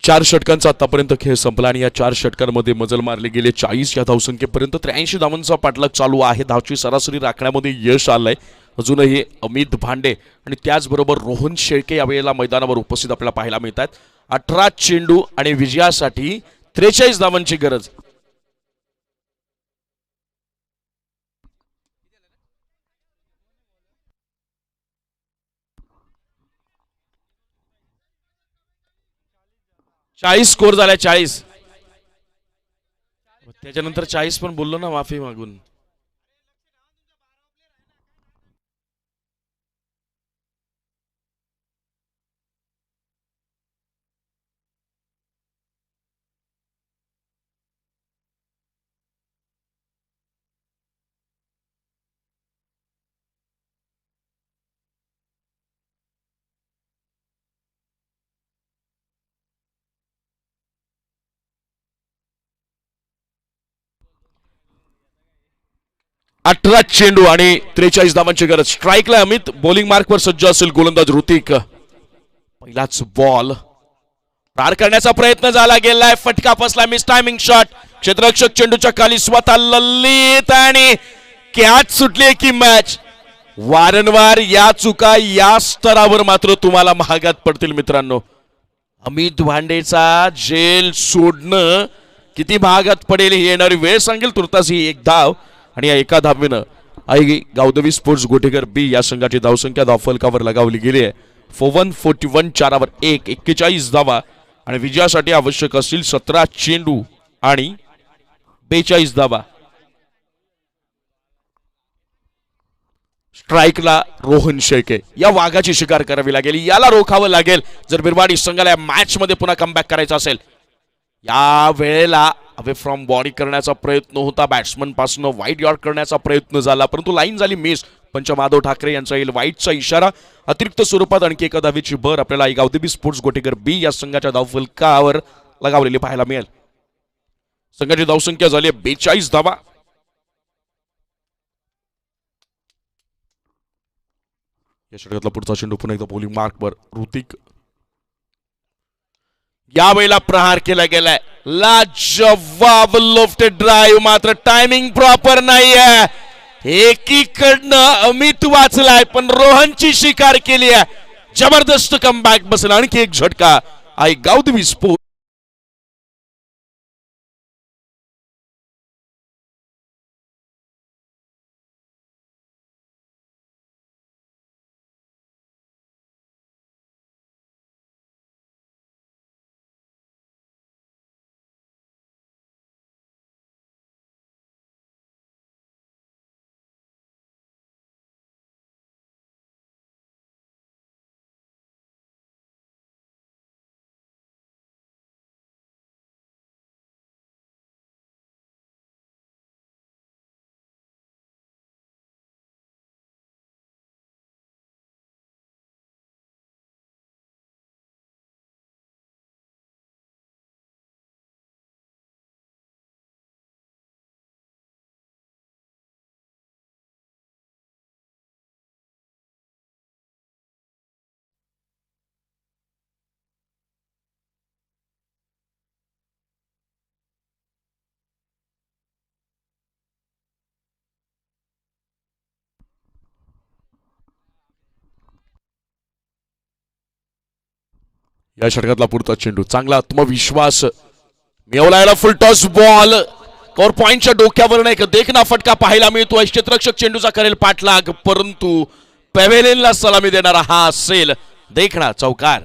4 षटकांचा आतापर्यंत खेळ संपला आणि या 4 षटकांमध्ये मजल मारले गेले 40 या धावसंख्येपर्यंत 83 धावांचा पाठलाग चालू आहे. धावची सरासरी राखण्यामध्ये यश आलंय. अजूनही अमित भांडे आणि त्याचबरोबर रोहन शेळके यावेळेला मैदानावर उपस्थित आपल्याला पाहायला मिळतात. 18 चेंडू आणि विजयासाठी 43 धावांची गरज. चाळीस स्कोर झालाय. 40 त्याच्यानंतर 40 पण बोललो ना माफी मागून. अठरा चेंडू आणि 43 धावांची गरज. स्ट्राईकला अमित, बॉलिंग मार्कवर सज्ज असेल गोलंदाज ऋतिक. पहिलाच बॉल पार करण्याचा प्रयत्न झाला, गेलाय, फटका फसला, मिस टायमिंग शॉट. क्षेत्ररक्षक चेंडूच्या खाली स्वतः ललित आणि कॅच सुटली की मॅच. वारंवार या चुका या स्तरावर मात्र तुम्हाला महागात पडतील मित्रांनो. अमित भांडेचा जेल सोडणं किती महागात पडेल ही येणारी वेळ सांगेल. तुर्तास ही एक धाव आणि या एका धावेनं आई गावदेवी स्पोर्ट्स गोटेकर बी या संघाची धावसंख्या धावफलकावर लगावली गेली आहे. 41 4 1 41 धावा आणि विजयासाठी आवश्यक असतील 17 चेंडू आणि 42 धावा. स्ट्राईकला रोहन शेळके. या वाघाची शिकार करावी लागेल, याला रोखावं लागेल जर बिरवाडी संघाला या मॅच मध्ये पुन्हा कमबॅक करायचा असेल. या वेळेला अवे फ्रॉम बॉडी करण्याचा प्रयत्न होता, बॅट्समन पासून वाईड यॉर्क करण्याचा प्रयत्न झाला, परंतु लाईन झाली मिस. पंच माधव ठाकरे यांचा येईल वाईटचा इशारा. अतिरिक्त स्वरूपात आणखी एका धावेची भर आपल्याला गावदेवी स्पोर्ट्स गोटेकर बी या संघाच्या धावफलकावर लगावलेली पाहायला मिळेल. संघाची धावसंख्या झाली 42 धावा. या षटकातला पुढचा चेंडू पुन्हा एकदा बॉलिंग मार्कवर ऋतिक. यावेळेला प्रहार केला गेलाय, लाजवाब लोफ्टेड ड्राईव्ह, मात्र टायमिंग प्रॉपर नाहीये. एकीकडनं अमित वाचलाय पण रोहनची शिकार केली आहे. जबरदस्त कमबॅक बसला. आणखी एक झटका आई गावदेवी स्पोर्ट्स. या षटकातला पुढचा चेंडू, चांगला आत्मविश्वास मिळवला. फुल टॉस बॉल कव्हर पॉइंटच्या डोक्यावर एक देखना फटका पाहायला मिळतोय. क्षेत्ररक्षक चेंडूचा करेल पाठलाग, परंतु पॅव्हेलियनला सलामी देणारा हा असेल देखना चौकार.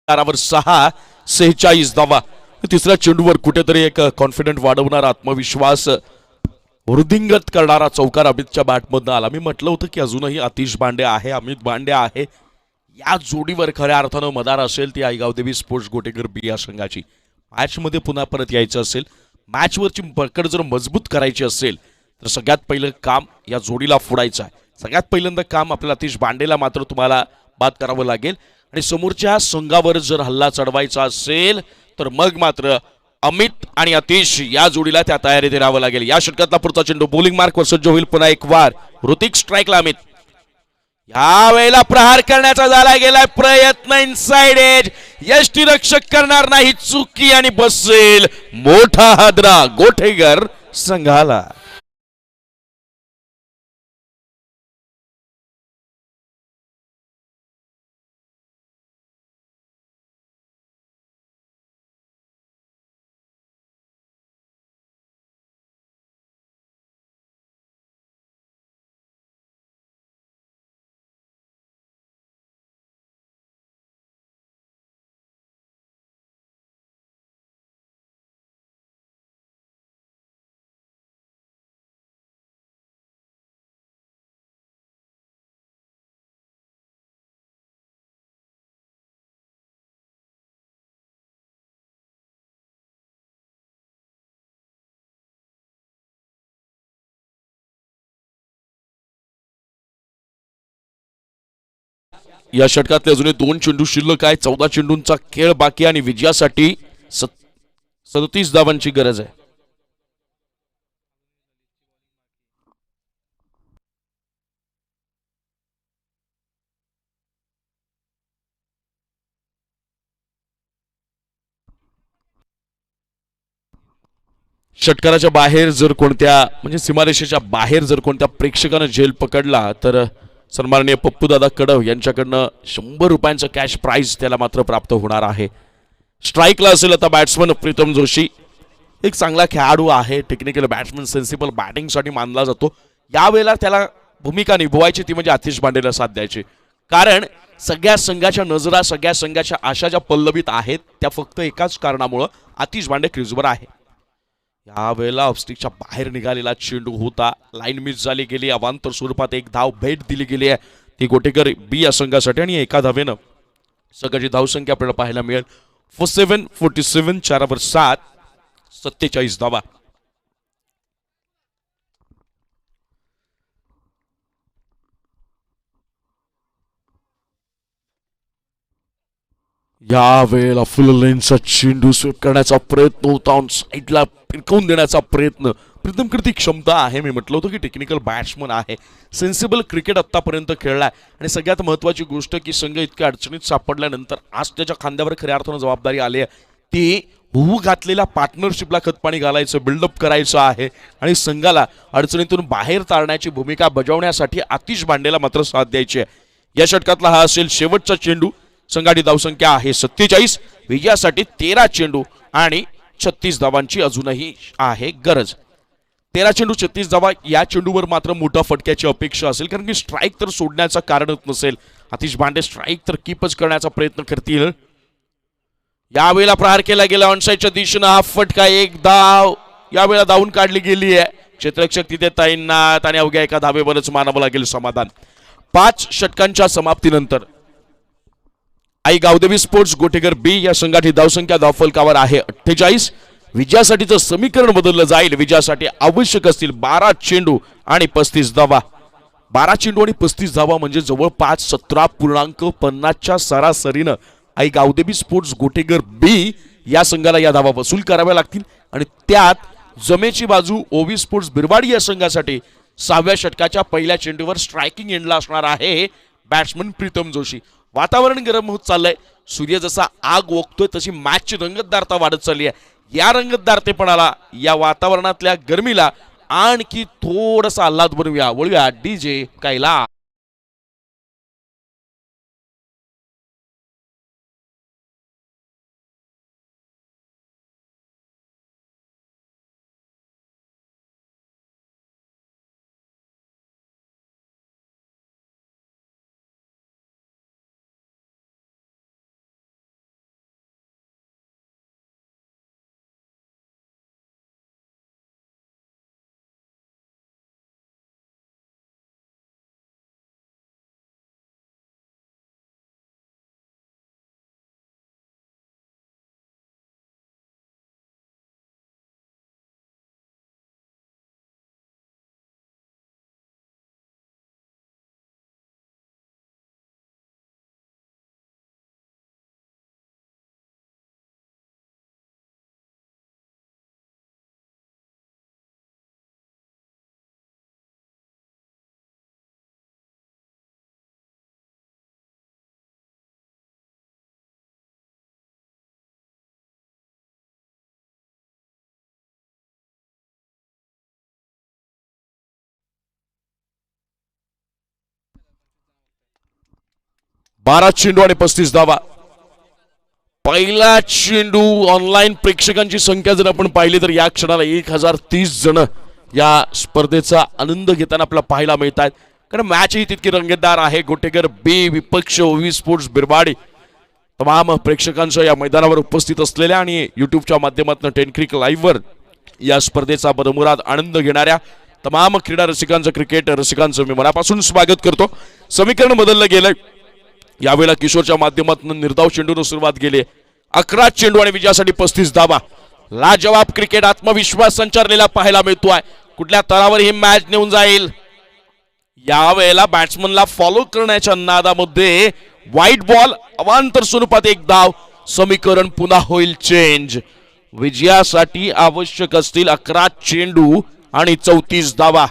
वर 6 46 धावा. तिसऱ्या चेंडूवर कुठेतरी एक कॉन्फिडंट वाढवणारा, आत्मविश्वास वृद्धिंगत करणारा चौकार अमितच्या बॅटमधनं आला. मी म्हटलं होतं की अजूनही आतिश भांडे आहे, अमित भांडे आहे. या जोडीवर खऱ्या अर्थानं मदार असेल ती गावदेवी स्पोर्ट्स गोटेकर बी या संघाची. मॅचमध्ये पुन्हा परत यायचं असेल, मॅचवरची पकड जर मजबूत करायची असेल तर सगळ्यात पहिलं काम या जोडीला फोडायचं आहे. सगळ्यात पहिल्यांदा काम आपल्याला आतिश भांडेला मात्र तुम्हाला बाद करावं लागेल आणि समोरच्या संघावर जर हल्ला चढवायचा असेल तर मग मात्र अमित आणि अतिश या जोडीला त्या तयारीत राहावं लागेल. या षटकातला पुढचा चेंडू बॉलिंग मार्कवर सज्ज होईल. पुन्हा एक वार ऋतिक स्ट्राईकला अमित. या वेळेला प्रहार करण्याचा झाला गेलाय प्रयत्न इनसाइड एज. यष्टीरक्षक करणार नाही चुकी आणि बसेल मोठा हादरा गोठेकर संघाला. या षटकातले अजूनही 2 चेंडू शिल्लक आहे. 14 चेंडूंचा खेळ बाकी आणि विजयासाठी 37 धावांची गरज आहे. षटकाराच्या बाहेर जर कोणत्या म्हणजे सीमारेषेच्या बाहेर जर कोणत्या प्रेक्षकानं झेल पकडला तर सन्माननीय पप्पूदादा कडव यांच्याकडनं 100 रुपयांचं कॅश प्राइज त्याला मात्र प्राप्त होणार आहे. स्ट्राईकला असेल आता बॅट्समन प्रीतम जोशी. एक चांगला खेळाडू आहे. टेक्निकल बॅट्समन सेन्सिबल बॅटिंगसाठी मानला जातो. यावेळेला त्याला भूमिका निभवायची ती म्हणजे आतिश बांडेला साथ द्यायची. कारण सगळ्या संघाच्या नजरा सगळ्या संघाच्या आशा ज्या पल्लवित आहेत त्या फक्त एकाच कारणामुळं आतिश बांडे क्रीजवर आहे. यावेळेला ऑफस्टिकच्या बाहेर निघालेला चेंडू होता. लाईन मिस झाली गेली. अवांतर स्वरूपात एक धाव भेट दिली गेली आहे ती गोटेकर बी या संघासाठी आणि एका धावेनं संघाची धावसंख्या आपल्याला पाहायला मिळेल 47 4 7 47 धावा. या वेळेला फुल लेनचा चेंडू स्वीप करण्याचा प्रयत्न होता. ऑन साईडला फिरकवून देण्याचा प्रयत्न. प्रीतम ती क्षमता आहे. मी म्हटलं होतं की टेक्निकल बॅट्समन आहे. सेन्सिबल क्रिकेट आत्तापर्यंत खेळलाय आणि सगळ्यात महत्त्वाची गोष्ट की संघ इतक्या अडचणीत सापडल्यानंतर आज त्याच्या खांद्यावर खऱ्या अर्थानं जबाबदारी आली आहे. ती होऊ घातलेल्या पार्टनरशिपला खतपाणी घालायचं बिल्डअप करायचं आहे आणि संघाला अडचणीतून बाहेर तारण्याची भूमिका बजावण्यासाठी आतिश बांडेला मात्र साथ द्यायची आहे. या षटकातला हा असेल शेवटचा चेंडू. संघाची धावसंख्या आहे 47. विजयासाठी 13 चेंडू आणि 36 धावांची अजूनही आहे गरज. 13 चेंडू 36 धावा. या चेंडूवर मात्र मोठा फटक्याची अपेक्षा असेल कारण की स्ट्राईक तर सोडण्याचं कारणच नसेल. आतिश बांडे स्ट्राईक तर कीपच करण्याचा प्रयत्न करतील. यावेळेला प्रहार केला गेला ऑनसाईडच्या दिशेनं. हा फटका एक धाव यावेळेला धावून काढली गेली आहे. क्षेत्ररक्षक तिथे तैनात आणि अवघ्या एका धावेवरच मानावं लागेल समाधान. 5 षटकांच्या समाप्तीनंतर आई गावदेवी स्पोर्ट्स गोटेकर बी या संघाची धावसंख्या धावफलकावर आहे 48. विजयासाठीचं समीकरण बदललं जाईल. विजयासाठी आवश्यक असतील 12 चेंडू आणि 35 धावा. 12 चेंडू आणि 35 धावा म्हणजे जवळपास 17.50च्या सरासरीनं आई गावदेवी स्पोर्ट्स गोटेकर बी या संघाला या धावा वसूल कराव्या लागतील आणि त्यात जमेची बाजू ओवी स्पोर्ट्स बिरवाडी या संघासाठी 6व्या षटकाच्या पहिल्या चेंडूवर स्ट्रायकिंग एंडला असणार आहे बॅट्समन प्रीतम जोशी. वातावरण गरम होत चाललंय. सूर्य जसा आग ओकतोय तशी मॅचची रंगतदारता वाढत चालली आहे. या रंगतदारतेपणाला या वातावरणातल्या गरमीला आणखी थोडासा आल्हाद बनवूया. वळूया डीजे कैला. 12 चेंडू आणि 35 धावा. पहिला चेंडू. ऑनलाईन प्रेक्षकांची संख्या जर आपण पाहिली तर या क्षणाला 1030 जण या स्पर्धेचा आनंद घेताना आपल्याला पाहायला मिळत आहेत. कारण मॅच ही तितकी रंगतदार आहे. गोटेकर बी विपक्ष ओवी स्पोर्ट्स बिरबाडी तमाम प्रेक्षकांच्या या मैदानावर उपस्थित असलेल्या आणि युट्यूबच्या माध्यमातून 10 क्रिक लाईव्हवर या स्पर्धेचा भरमुराद आनंद घेणाऱ्या तमाम क्रीडा रसिकांचं क्रिकेट रसिकांचं मी मनापासून स्वागत करतो. समीकरण बदललं गेलंय. यावेळेला किशोरच्या माध्यमातून निर्धाव चेंडूने सुरुवात केली. 11 चेंडू आणि विजयासाठी 35 धावा. लाजवाब क्रिकेट आत्मविश्वास संचारलेला पाहायला मिळतोय. कुठल्या तरावर ही मॅच नेऊन जाईल यावेळेला बॅट्समनला फॉलो करण्याच्या नादामध्ये व्हाईट बॉल अवांतर स्वरूपात एक धाव. समीकरण पुन्हा होईल चेंज. विजयासाठी आवश्यक असतील 11 चेंडू आणि 34 धावा.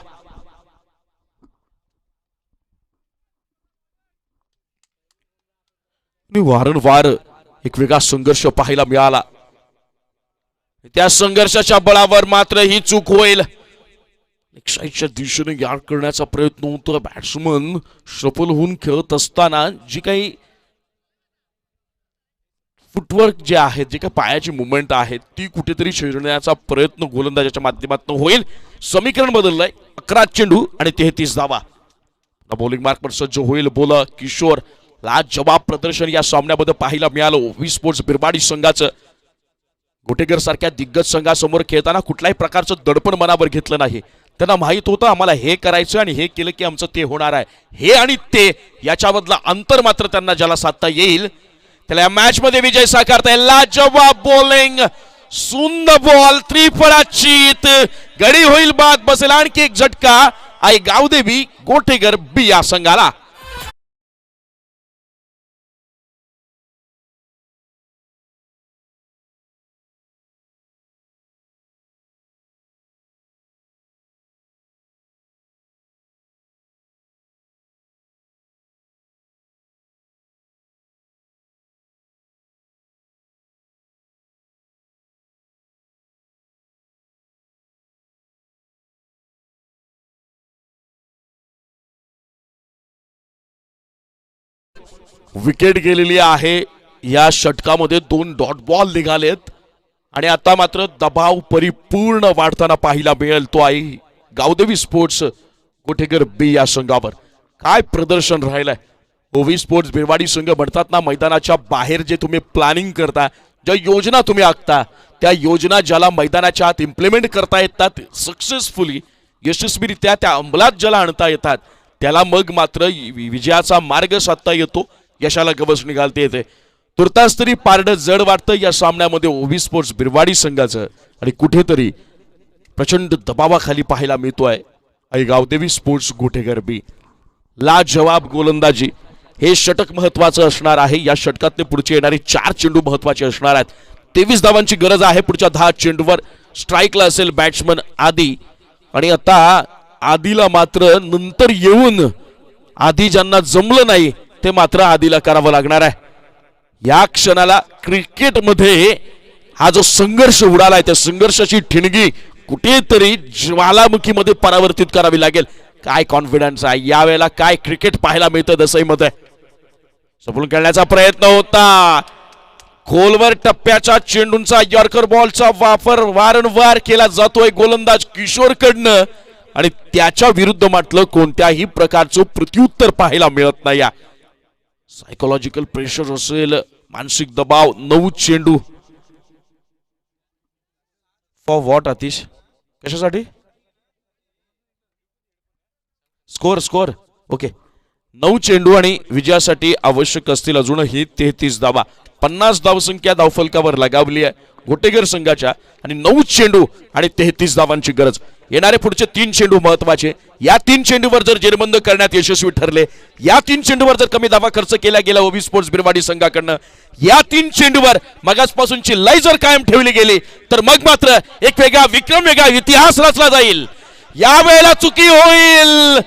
वारंवार एक वेगळा संघर्ष पाहायला मिळाला. त्या संघर्षाच्या बळावर मात्र ही चूक होईल. एक्साईटच्या दिशेने यार्ड करण्याचा प्रयत्न होतो. बॅट्समन सफल होऊन खेळत असताना जी काही फुटवर्क जे आहेत, जे काही पायाची मुवमेंट आहे ती कुठेतरी छेडण्याचा प्रयत्न गोलंदाजाच्या माध्यमातून होईल. समीकरण बदललंय. 11 चेंडू आणि 33 धावा. बॉलिंग मार्कवर सज्ज होईल बोलर किशोर. लाजवाब प्रदर्शन या सामन्यामध्ये पाहायला मिळालं ओवी स्पोर्ट्स बिरबाडी संघाचं. गोटेकर सारख्या दिग्गज संघासमोर खेळताना कुठल्याही प्रकारचं दडपण मनावर घेतलं नाही. त्यांना माहित होतं आम्हाला हे करायचं आणि हे केलं की आमचं ते होणार आहे. हे आणि ते याच्यामधलं अंतर मात्र त्यांना ज्याला साधता येईल त्याला या मॅच मध्ये विजय साकारता येईल. लाजवाब बॉलिंग. सुंदर बॉल. त्रिफळाचीत गडी होईल बाद बसेल. आणखी एक झटका आई गावदेवी गोटेकर बी या संघाला. विकेट गेलेली आहे. या षटकामध्ये 2 डॉट बॉल निघालेत आणि आता मात्र दबाव परिपूर्ण वाढताना पाहायला मिळेल तो आई गावदेवी स्पोर्ट्स गोटेकर बी या संघावर. काय प्रदर्शन राहिलंय. ओवी स्पोर्ट्स बिरवाडी संघ म्हणतात ना मैदानाच्या बाहेर जे तुम्ही प्लॅनिंग करता, ज्या योजना तुम्ही आखता त्या योजना ज्याला मैदानाच्या आत इम्प्लिमेंट करता येतात सक्सेसफुली यशस्वीरित्या त्या अंमलात ज्याला आणता येतात त्याला मग मात्र विजयाचा मार्ग साधता येतो. यशाला गवस निघालता येते. तुर्तास तरी पारडं जड वाटतं या सामन्यामध्ये ओवी स्पोर्ट्स बिरवाडी संघाचं आणि कुठेतरी प्रचंड दबावाखाली पाहायला मिळतोय आई गावदेवी स्पोर्ट्स गोटेकर बी. लाजवाब गोलंदाजी. हे षटक महत्वाचं असणार आहे. या षटकातले पुढचे येणारे 4 चेंडू महत्वाचे असणार आहेत. 23 धावांची गरज आहे पुढच्या 10 चेंडूवर. स्ट्राईकला असेल बॅट्समन आदी आणि आता आदीला मात्र नंतर येऊन आधी ज्यांना जमलं नाही ते मात्र आदीला करावं लागणार आहे. या क्षणाला क्रिकेटमध्ये हा जो संघर्ष उडालाय त्या संघर्षाची ठिणगी कुठेतरी ज्वालामुखीमध्ये परावर्तित करावी लागेल. काय कॉन्फिडन्स आहे यावेळेला. काय क्रिकेट पाहायला मिळतं दसईमध्ये. सफल करण्याचा प्रयत्न होता. खोलवर टप्प्याच्या चेंडूंचा यॉर्कर बॉलचा वापर वारंवार केला जातोय गोलंदाज किशोरकडनं आणि त्याच्या विरुद्ध मात्र कोणत्याही प्रकारचं प्रत्युत्तर पाहायला मिळत नाही. सायकोलॉजिकल प्रेशर असेल, मानसिक दबाव. 9 चेंडू फॉर व्हॉट आतिश. कशासाठी. Score okay. 9 चेंडू आणि विजयासाठी आवश्यक असतील अजूनही 33 धावा. 50 धावसंख्या धावफलकावर लगावली आहे गोटेकर संघाच्या आणि 9 चेंडू आणि 33 धावांची गरज. येणारे पुढचे 3 चेंडू महत्वाचे. या 3 चेंडूवर जर जेरबंद करण्यात यशस्वी ठरले, या 3 चेंडूवर जर कमी धावा खर्च केला गेला ओवी स्पोर्ट्स बिरवाडी संघाकडनं, या 3 चेंडूवर मगासपासूनची लय जर कायम ठेवली गेली तर मग मात्र एक वेगळा विक्रम, वेगळा इतिहास रचला जाईल. यावेळेला चुकी होईल.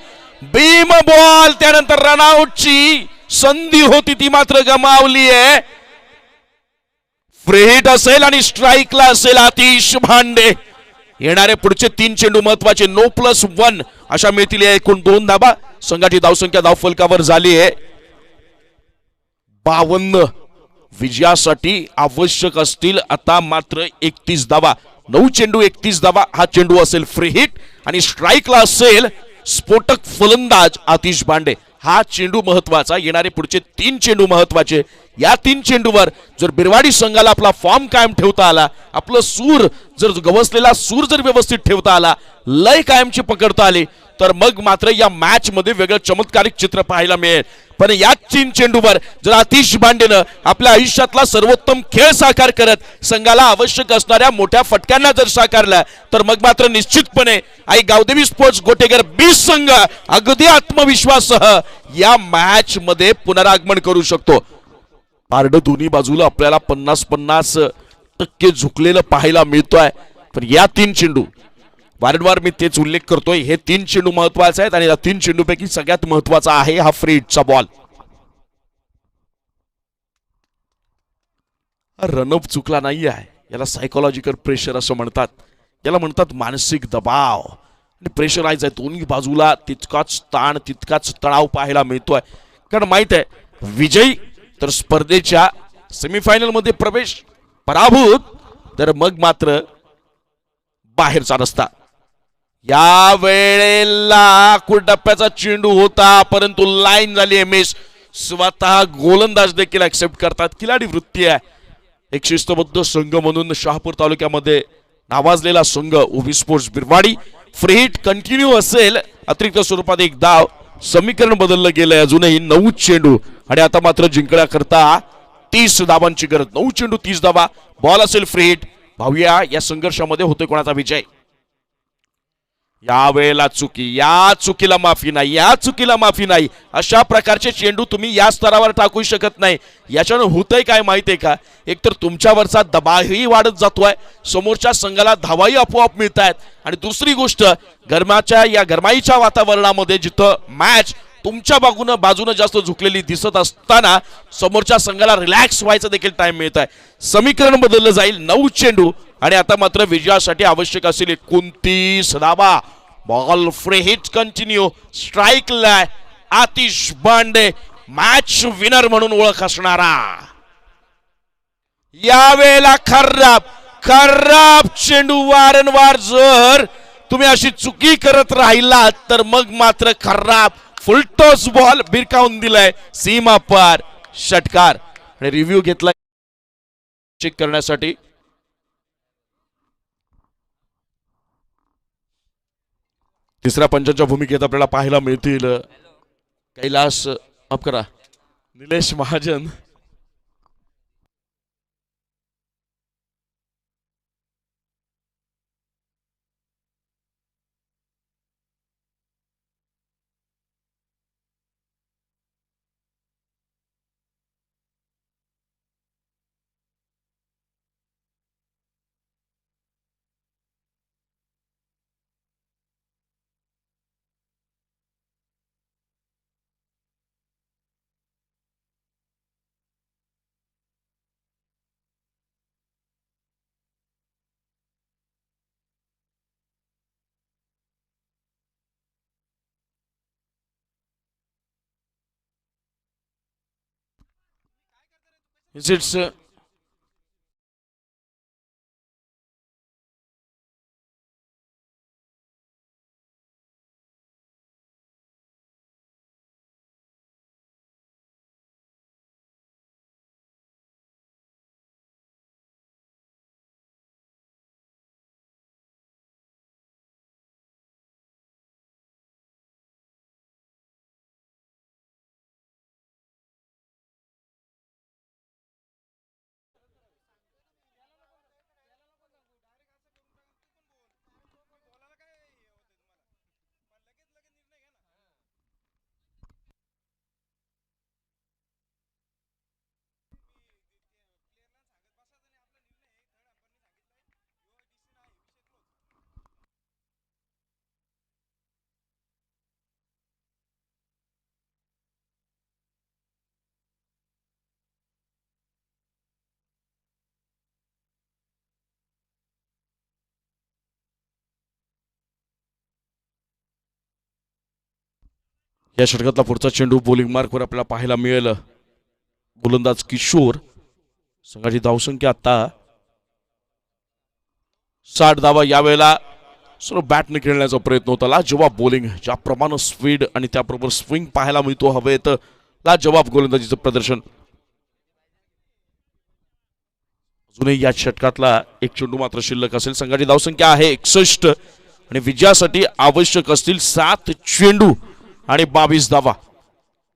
Beam ball. त्यानंतर रनआउटची संधी होती ती मात्र गमावली आहे. फ्री हिट असेल आणि स्ट्राईकला असेल आतिश भांडे. येणारे पुढचे 3 चेंडू महत्वाचे. 9+1 अशा मिळतील. एकूण 2 धावा. संघाची धावसंख्या धावफलकावर झाली आहे 52 विजयासाठी आवश्यक असतील आता मात्र 31 धावा. 9 चेंडू 31 धावा. हा चेंडू असेल फ्री हिट आणि स्ट्राईकला असेल स्फोटक फलंदाज आतिश बांडे. हा चेंडू महत्वाचा. येणारे पुढचे 3 चेंडू महत्वाचे. या 3 चेंडूवर जर बिरवाडी संघाला आपला फॉर्म कायम ठेवता आला, आपलं सूर जर गवसलेला सूर जर व्यवस्थित ठेवता आला, लय कायमची पकडता आली, तर मग मात्र या मॅच मध्ये वेगळं चमत्कारिक चित्र पाहायला मिळेल. पण या 3 चेंडूवर जर आतिश बांडेनं आपल्या आयुष्यातला सर्वोत्तम खेळ साकार करत संघाला आवश्यक असणाऱ्या मोठ्या फटक्यांना जर साकारला, तर मग मात्र निश्चितपणे आई गावदेवी स्पोर्ट्स गोटेगर बी संघ अगदी आत्मविश्वासासह या मॅच मध्ये पुनरागमन करू शकतो. पारड दोन्ही बाजूला आपल्याला 50-50% झुकलेलं पाहायला मिळतोय. पण या 3 चेंडू, वारंवार मी तेच उल्लेख करतोय, हे 3 चेंडू महत्वाचे आहेत आणि या 3 चेंडूपैकी सगळ्यात महत्वाचा आहे हा फ्री हिटचा बॉल. रनअप चुकला नाही आहे, याला सायकोलॉजिकल प्रेशर असं म्हणतात. याला म्हणतात मानसिक दबाव आणि प्रेशराईज आहे. दोन्ही बाजूला तितकाच ताण, तितकाच तणाव पाहायला मिळतोय. कारण माहित आहे विजयी तर स्पर्धेच्या सेमीफायनल मध्ये प्रवेश, पराभूत तर मग मात्र बाहेरचा रस्ता. या वेळेला कुडप्प्याचा चेंडू होता परंतु लाईन झाली आहे मिस. स्वतः गोलंदाज देखील ऍक्सेप्ट करतात. खिलाडी वृत्ती आहे. एक शिस्तबद्ध संघ म्हणून शहापूर तालुक्यामध्ये नावाजलेला संघ OV sports Birwadi. Free hit continue असेल, अतिरिक्त स्वरूपात एक धाव. समीकरण बदललं गेलंय. अजूनही 9 चेंडू आणि आता मात्र जिंकण्याकरता 30 धावांची गरज. 9 चेंडू 30 धावा. बॉल असेल फ्री हिट. भाऊया या संघर्षामध्ये होतोय कोणाचा विजय. या वेळेला चुकी, या चुकीला माफी नाही, या चुकीला माफी नाही. अशा प्रकारचे चेंडू तुम्ही या स्तरावर टाकू शकत नाही. याच्यानं होतंय काय माहितीये का, एकतर तुमच्यावरचा दबावही वाढत जातोय, समोरच्या संघाला धावाही आपोआप मिळत आहेत, आणि दुसरी गोष्ट गरमाच्या या गरमाईच्या वातावरणामध्ये जिथं मॅच तुमच्या बाजूनं जास्त झुकलेली दिसत असताना समोरच्या संघाला रिलॅक्स व्हायचं देखील टाइम मिळत आहे. समीकरण बदललं जाईल. 9 चेंडू आणि आता मात्र विजयासाठी आवश्यक असेल 29 धावा. Ball free hit continue. स्ट्राईकला आतिश बांडे, मॅच विनर म्हणून ओळख असणारा. यावेळेला खराब चेंडू. वारंवार जर तुम्ही अशी चुकी करत राहिलात तर मग मात्र खराब फुलटॉस बॉल भिरकावून दिलाय सीमा पार. षटकार आणि रिव्ह्यू घेतला चेक करण्यासाठी. तिसऱ्या पंचांच्या भूमिकेत आपल्याला पाहायला मिळतील कैलास माफ करा निलेश महाजन, इट्स या षटकातला पुढचा चेंडू बॉलिंग मार्कवर आपल्याला पाहायला मिळेल. गोलंदाज किशोर. संघाची धावसंख्या आता 60 धावा. यावेळेला सर्व बॅटने खेळण्याचा प्रयत्न होता. लाजवाब बॉलिंग, ज्याप्रमाणे स्पीड आणि त्याबरोबर स्विंग पाहायला मिळतो हवेत, लाजवाब गोलंदाजीचं प्रदर्शन. अजूनही या षटकातला एक चेंडू मात्र शिल्लक असेल. संघाची धावसंख्या आहे 61 आणि विजयासाठी आवश्यक असतील 7 चेंडू आणि 22 धावा.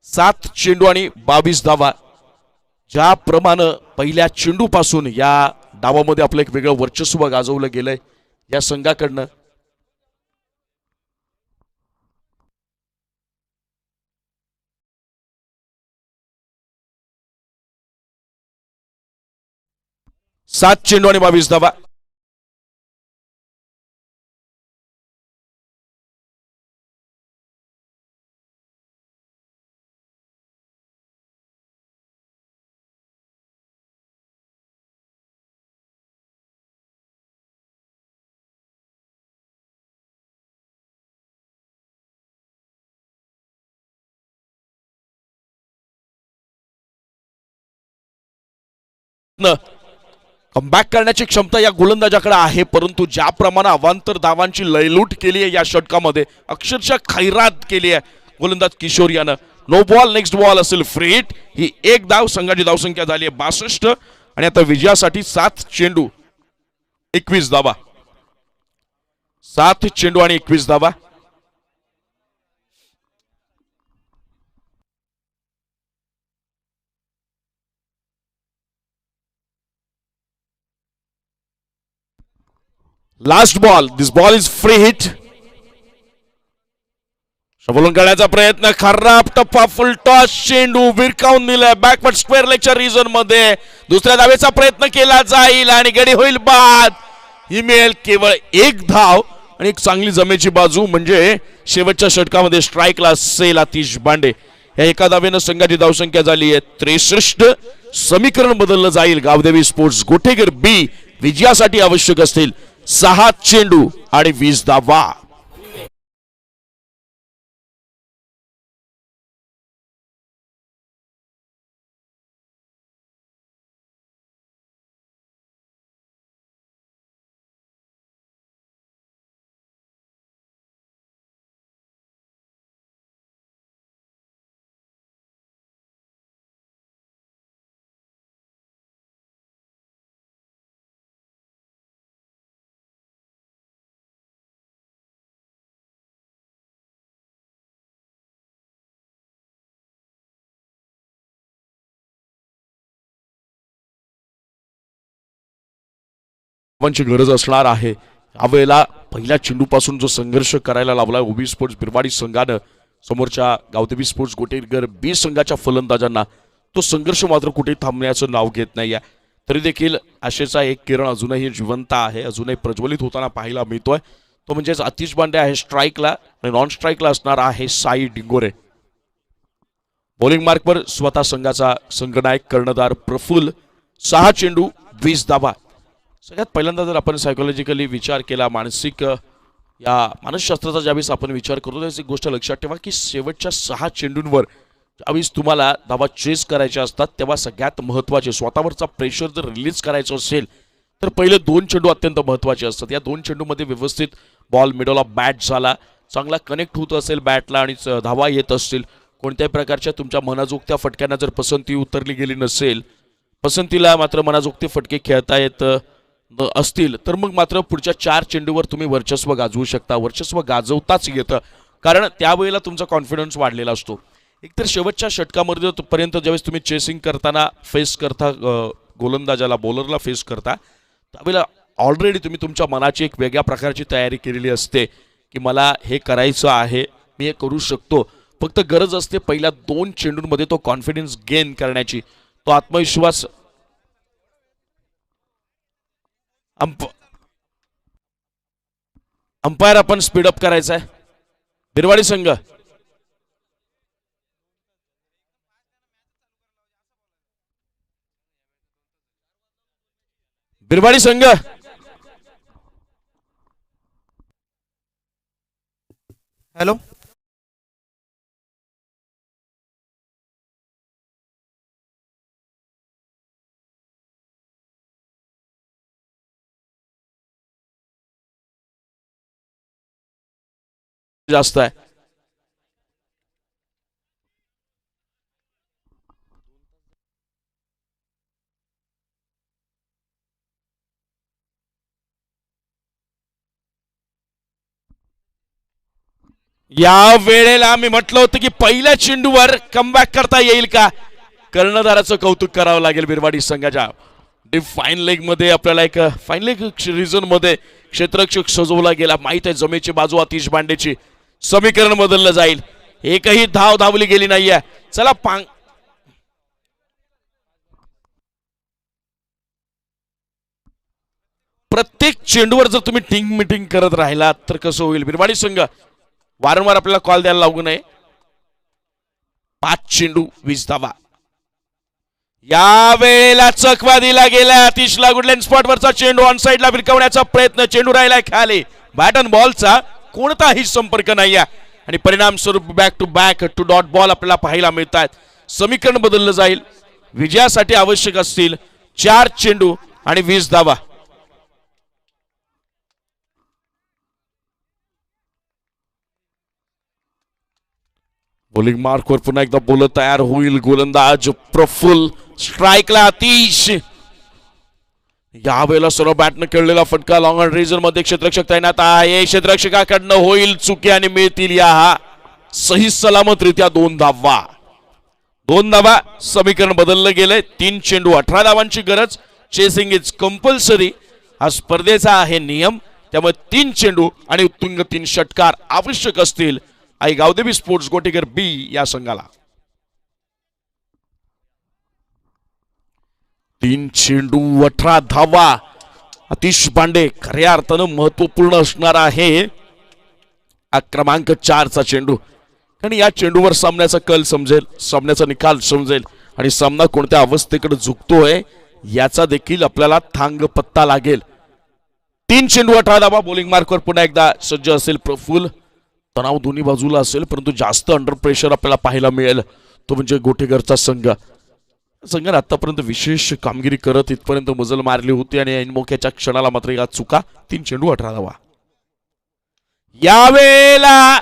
7 चेंडू आणि 22 धावा. ज्याप्रमाणे पहिल्या चेंडूपासून या डावामध्ये आपलं एक वेगळं वर्चस्व गाजवलं गेलंय या संघाकडनं. सात चेंडू आणि 22 धावा. कमबॅक करण्याची क्षमता या गोलंदाजाकडे आहे, परंतु ज्याप्रमाणे अवांतर धावांची लयलूट केली आहे या षटकामध्ये, अक्षरशः खैरात केली आहे गोलंदाज किशोर यानं. नो बॉल, नेक्स्ट बॉल असेल फ्री हिट. ही एक धाव. संघाची धावसंख्या झाली आहे 62 आणि आता विजयासाठी 7 चेंडू 21 धावा. 7 चेंडू आणि 21 धावा. Last ball. This ball is free hit. शबोलून करण्याचा प्रयत्न, खराब टप्पा, फुल टॉस, चेंडू विरकावून दिलाय बॅकवर्ड स्क्वेअर लेगच्या रिजन मध्ये. दुसऱ्या धावेचा प्रयत्न केला जाईल आणि गडी होईल बाद. ही मिळेल केवळ एक धाव आणि एक चांगली जमेची बाजू म्हणजे शेवटच्या षटकामध्ये स्ट्राईकला असेल आतिश बांडे. या एका धावेनं संघाची धावसंख्या झाली आहे 63. समीकरण बदललं जाईल. गावदेवी स्पोर्ट्स गोटेगर बी विजयासाठी आवश्यक असतील 6 चेंडू आणि 20 धावा. गरज असणार आहे. यावेळेला पहिल्या चेंडूपासून जो संघर्ष करायला लावला ओबी स्पोर्ट्स बिरवाडी संघानं समोरच्या गावदेवी स्पोर्ट्स गोटेगर बी संघाच्या फलंदाजांना, तो संघर्ष मात्र कुठे थांबण्याचं नाव घेत नाहीये. तरी देखील आशेचा एक किरण अजूनही जिवंत आहे, अजूनही प्रज्वलित होताना पाहायला मिळतोय. तो म्हणजेच आतिश बांडे आहे स्ट्राईकला आणि नॉन स्ट्राईकला असणार आहे साई डिंगोरे. बॉलिंग मार्कवर स्वतः संघाचा संघनायक कर्णधार प्रफुल्ल. 6 चेंडू 20 धावा. सगळ्यात पहिल्यांदा जर आपण सायकोलॉजिकली विचार केला, मानसिक या मानसशास्त्राचा ज्यावेळेस आपण विचार करतो त्याची एक गोष्ट लक्षात ठेवा की शेवटच्या 6 चेंडूंवर ज्यावेळेस तुम्हाला धावा चेस करायच्या असतात तेव्हा सगळ्यात महत्त्वाचे स्वतःवरचा प्रेशर जर रिलीज करायचं असेल तर पहिले 2 चेंडू अत्यंत महत्त्वाचे असतात. या 2 चेंडूमध्ये व्यवस्थित बॉल मिडल ऑफ बॅट झाला, चांगला कनेक्ट होत असेल बॅटला आणि धावा येत असतील, कोणत्याही प्रकारच्या तुमच्या मनाजोगत्या फटक्यांना जर पसंती उतरली गेली नसेल, पसंतीला मात्र मनाजोगते फटके खेळता येत असतील तर मग मात्र पुढच्या 4 चेंडूवर तुम्ही वर्चस्व गाजवू शकता. वर्चस्व गाजवताच येतं कारण त्यावेळेला तुमचा कॉन्फिडन्स वाढलेला असतो. एकतर शेवटच्या षटकामध्ये पर्यंत ज्यावेळेस तुम्ही चेसिंग करताना फेस करता, गोलंदाजाला बॉलरला फेस करता, त्यावेळेला ऑलरेडी तुम्ही तुमच्या मनाची एक वेगळ्या प्रकारची तयारी केलेली असते की मला हे करायचं आहे, मी हे करू शकतो. फक्त गरज असते पहिल्या 2 चेंडूंमध्ये तो कॉन्फिडन्स गेन करण्याची, तो आत्मविश्वास. अंपायर आपण स्पीडअप करायचा आहे. बिरवाडी संघ बिरवाडी संघ हॅलो. जास्त आहे. या वेळेला मी म्हटलं होतं की पहिल्या चेंडूवर कमबॅक करता येईल का. कर्णधाराचं कौतुक करावं लागेल बिरवाडी संघाच्या. फाईन लेग मध्ये आपल्याला एक फाईन लेग रिझन मध्ये क्षेत्ररक्षक सजवला गेला. माहित आहे जमेची बाजू आतिश बांडेची. समीकरण बदललं जाईल. एकही धाव धावली गेली नाहीये. चला प्रत्येक चेंडूवर जर तुम्ही टिंग मिटिंग करत राहिलात तर कसं होईल. बिरवाडी संघ वारंवार आपल्याला कॉल द्यायला लागू नये. 5 चेंडू 20 धावा. या वेळेला चकवा दिला गेला. आतिशला गुडलँड स्पॉट वरचा चेंडू ऑन साइडला भिरकवण्याचा प्रयत्न. चेंडू राहिलाय खाली. बॅट अँड बॉलचा कोणताही संपर्क नाहीये आणि परिणाम स्वरूप बॅक टू डॉट बॉल आपल्याला पाहायला मिळतात. समीकरण बदललं जाईल. विजयासाठी आवश्यक असतील 4 चेंडू आणि 20 धावा. बॉलिंग मार्कवर पुन्हा एकदा बोलत तयार होईल गोलंदाज प्रफुल्ल. स्ट्राईकला आतिश. यावेळेला सर्व बॅटनं खेळलेला फटका लॉंग ऑन रेझर मध्ये क्षेत्ररक्षक तैनात आहे. क्षेत्ररक्षकाकडनं होईल चुकी आणि मिळतील या सही सलामतरित्या 2 धावा. 2 धावा. समीकरण बदललं गेलंय. 3 चेंडू 18 धावांची गरज. Chasing is compulsory. हा स्पर्धेचा आहे नियम. त्यामुळे 3 चेंडू आणि उत्तुंग 3 षटकार आवश्यक असतील आई गावदेवी स्पोर्ट्स गोटेकर बी या संघाला. 3 चेंडू 18 धावा. आतिश बांडे खऱ्या अर्थानं महत्वपूर्ण असणार आहे क्रमांक 4 चा चेंडू. आणि या चेंडूवर सामन्याचा कल समजेल. सामन्याचा निकाल समजेल आणि सामना कोणत्या अवस्थेकडे झुकतोय याचा देखील आपल्याला थांग पत्ता लागेल. 3 चेंडू 18 धावा. बॉलिंग मार्कवर पुन्हा एकदा सज्ज असेल प्रफुल्ल. तणाव दोन्ही बाजूला असेल परंतु जास्त अंडर प्रेशर आपल्याला पाहायला मिळेल तो म्हणजे गोटेकरचा संघ. संघाने आतापर्यंत विशेष कामगिरी करत इथपर्यंत मजल मारली होती आणि ऐनमोक्याच्या क्षणाला मात्र या चुका. 3 चेंडू 18 धावा. यावेळेला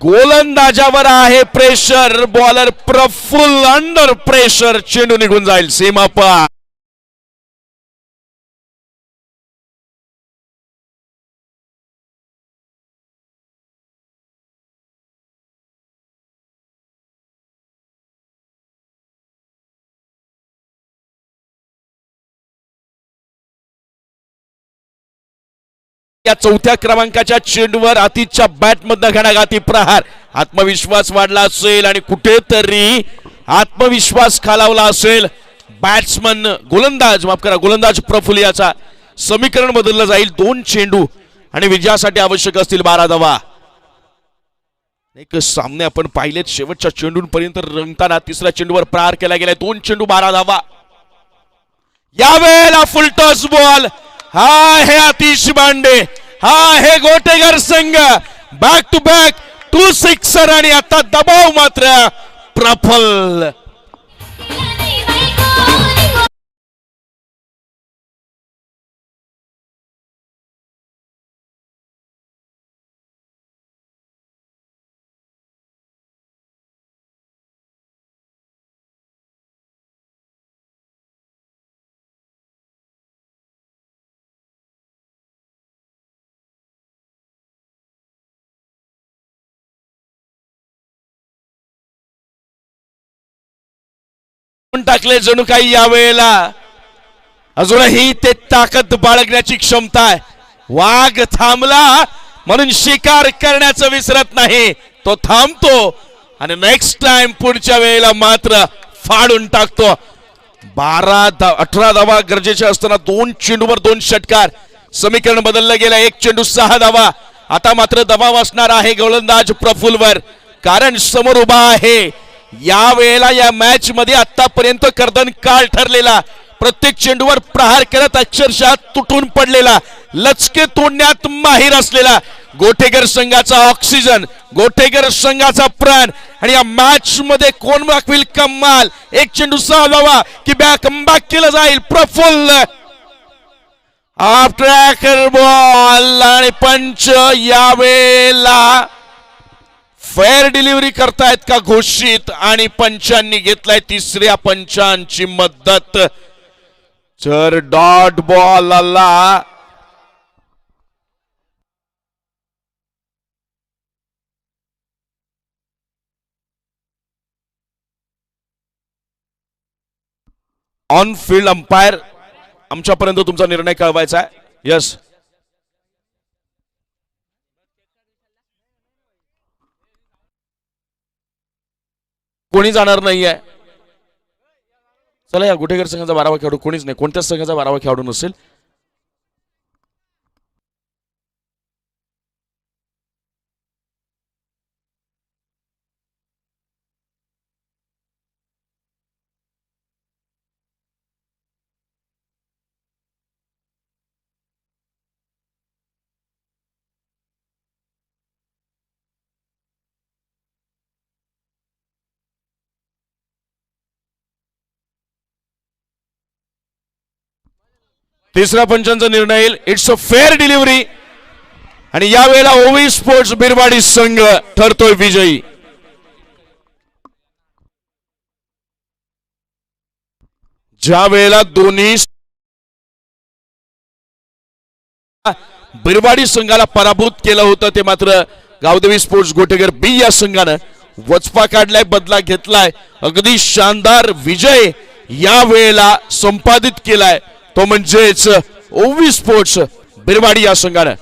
गोलंदाजावर आहे pressure. Bowler Praful under pressure. चेंडू निघून जाईल सीमा पार. या 4थ्या क्रमांकाच्या चेंडूवर आतिशच्या बॅट मधनं घणाघाती प्रहार. आत्मविश्वास वाढला असेल आणि कुठेतरी आत्मविश्वास खालावला असेल बॅट्समन गोलंदाज प्रफुल्ल याचा. समीकरण बदललं जाईल. 2 चेंडू आणि विजयासाठी आवश्यक असतील 12 धावा. एक सामने आपण पाहिलेत शेवटच्या चेंडूंपर्यंत रंगताना. 3ऱ्या चेंडूवर प्रहार केला गेलाय. 2 चेंडू 12 धावा. यावेळेला फुल टॉस बॉल. हा आहे आतिश बांडे. हा आहे गोटेकर संघ. बॅक टू बॅक 2 सिक्सर आणि आता दबाव मात्र प्रफुल्ल. टाकले जणू काही यावेळेला. अजूनही ते ताकद बाळगण्याची क्षमता आहे. वाघ थांबला म्हणून शिकार करण्याचं विसरत नाही. तो थांबतो आणि नेक्स्ट टाइम पुढच्या वेळेला मात्र फाडून टाकतो. 18 धावा गरजेच्या असताना 2 चेंडूवर 2 षटकार. समीकरण बदललं गेलं. 1 चेंडू 6 धावा. आता मात्र दबाव असणार आहे गोलंदाज प्रफुल्लवर कारण समोर उभा आहे या वेळेला या मॅच मध्ये आतापर्यंत कर्दन काळ ठरलेला. प्रत्येक चेंडूवर प्रहार करत अक्षरशः तुटून पडलेला. लचके तोडण्यात माहीर असलेला गोटेकर संघाचा ऑक्सिजन. गोटेकर संघाचा प्राण. आणि या मॅच मध्ये कोण दाखवेल कमाल. 1 चेंडू 6 धावा की बॅक कमबॅक केलं जाईल. प्रफुल्ल हाफ ट्रॅकर बॉल आणि पंच यावेळेला फेअर डिलिव्हरी करतायत का घोषित आणि पंचांनी घेतलाय तिसऱ्या पंचांची मदत. जर डॉट बॉल आला ऑन फील्ड अंपायर आमच्यापर्यंत तुमचा निर्णय कळवायचा आहे. यस कोणी जाणार नाहीये. चला या गुटेकर संघाचा 12वा खेळाडू कोणीच नाही. कोणत्याच संघाचा 12वा खेळाडू नसेल. तिसरा पंचांचा निर्णय येईल. इट्स अ फेअर डिलिव्हरी आणि यावेळेला ओवी स्पोर्ट्स बिरवाडी संघ ठरतोय विजयी. ज्या वेळेला दोन्ही बिरवाडी संघाला पराभूत केलं होतं ते मात्र गावदेवी स्पोर्ट्स गोटेगर बी या संघानं वचपा काढलाय, बदला घेतलाय. अगदी शानदार विजय या वेळेला संपादित केलाय तो म्हणजेच ओवी स्पोर्ट्स बिरवाडी या संघानं.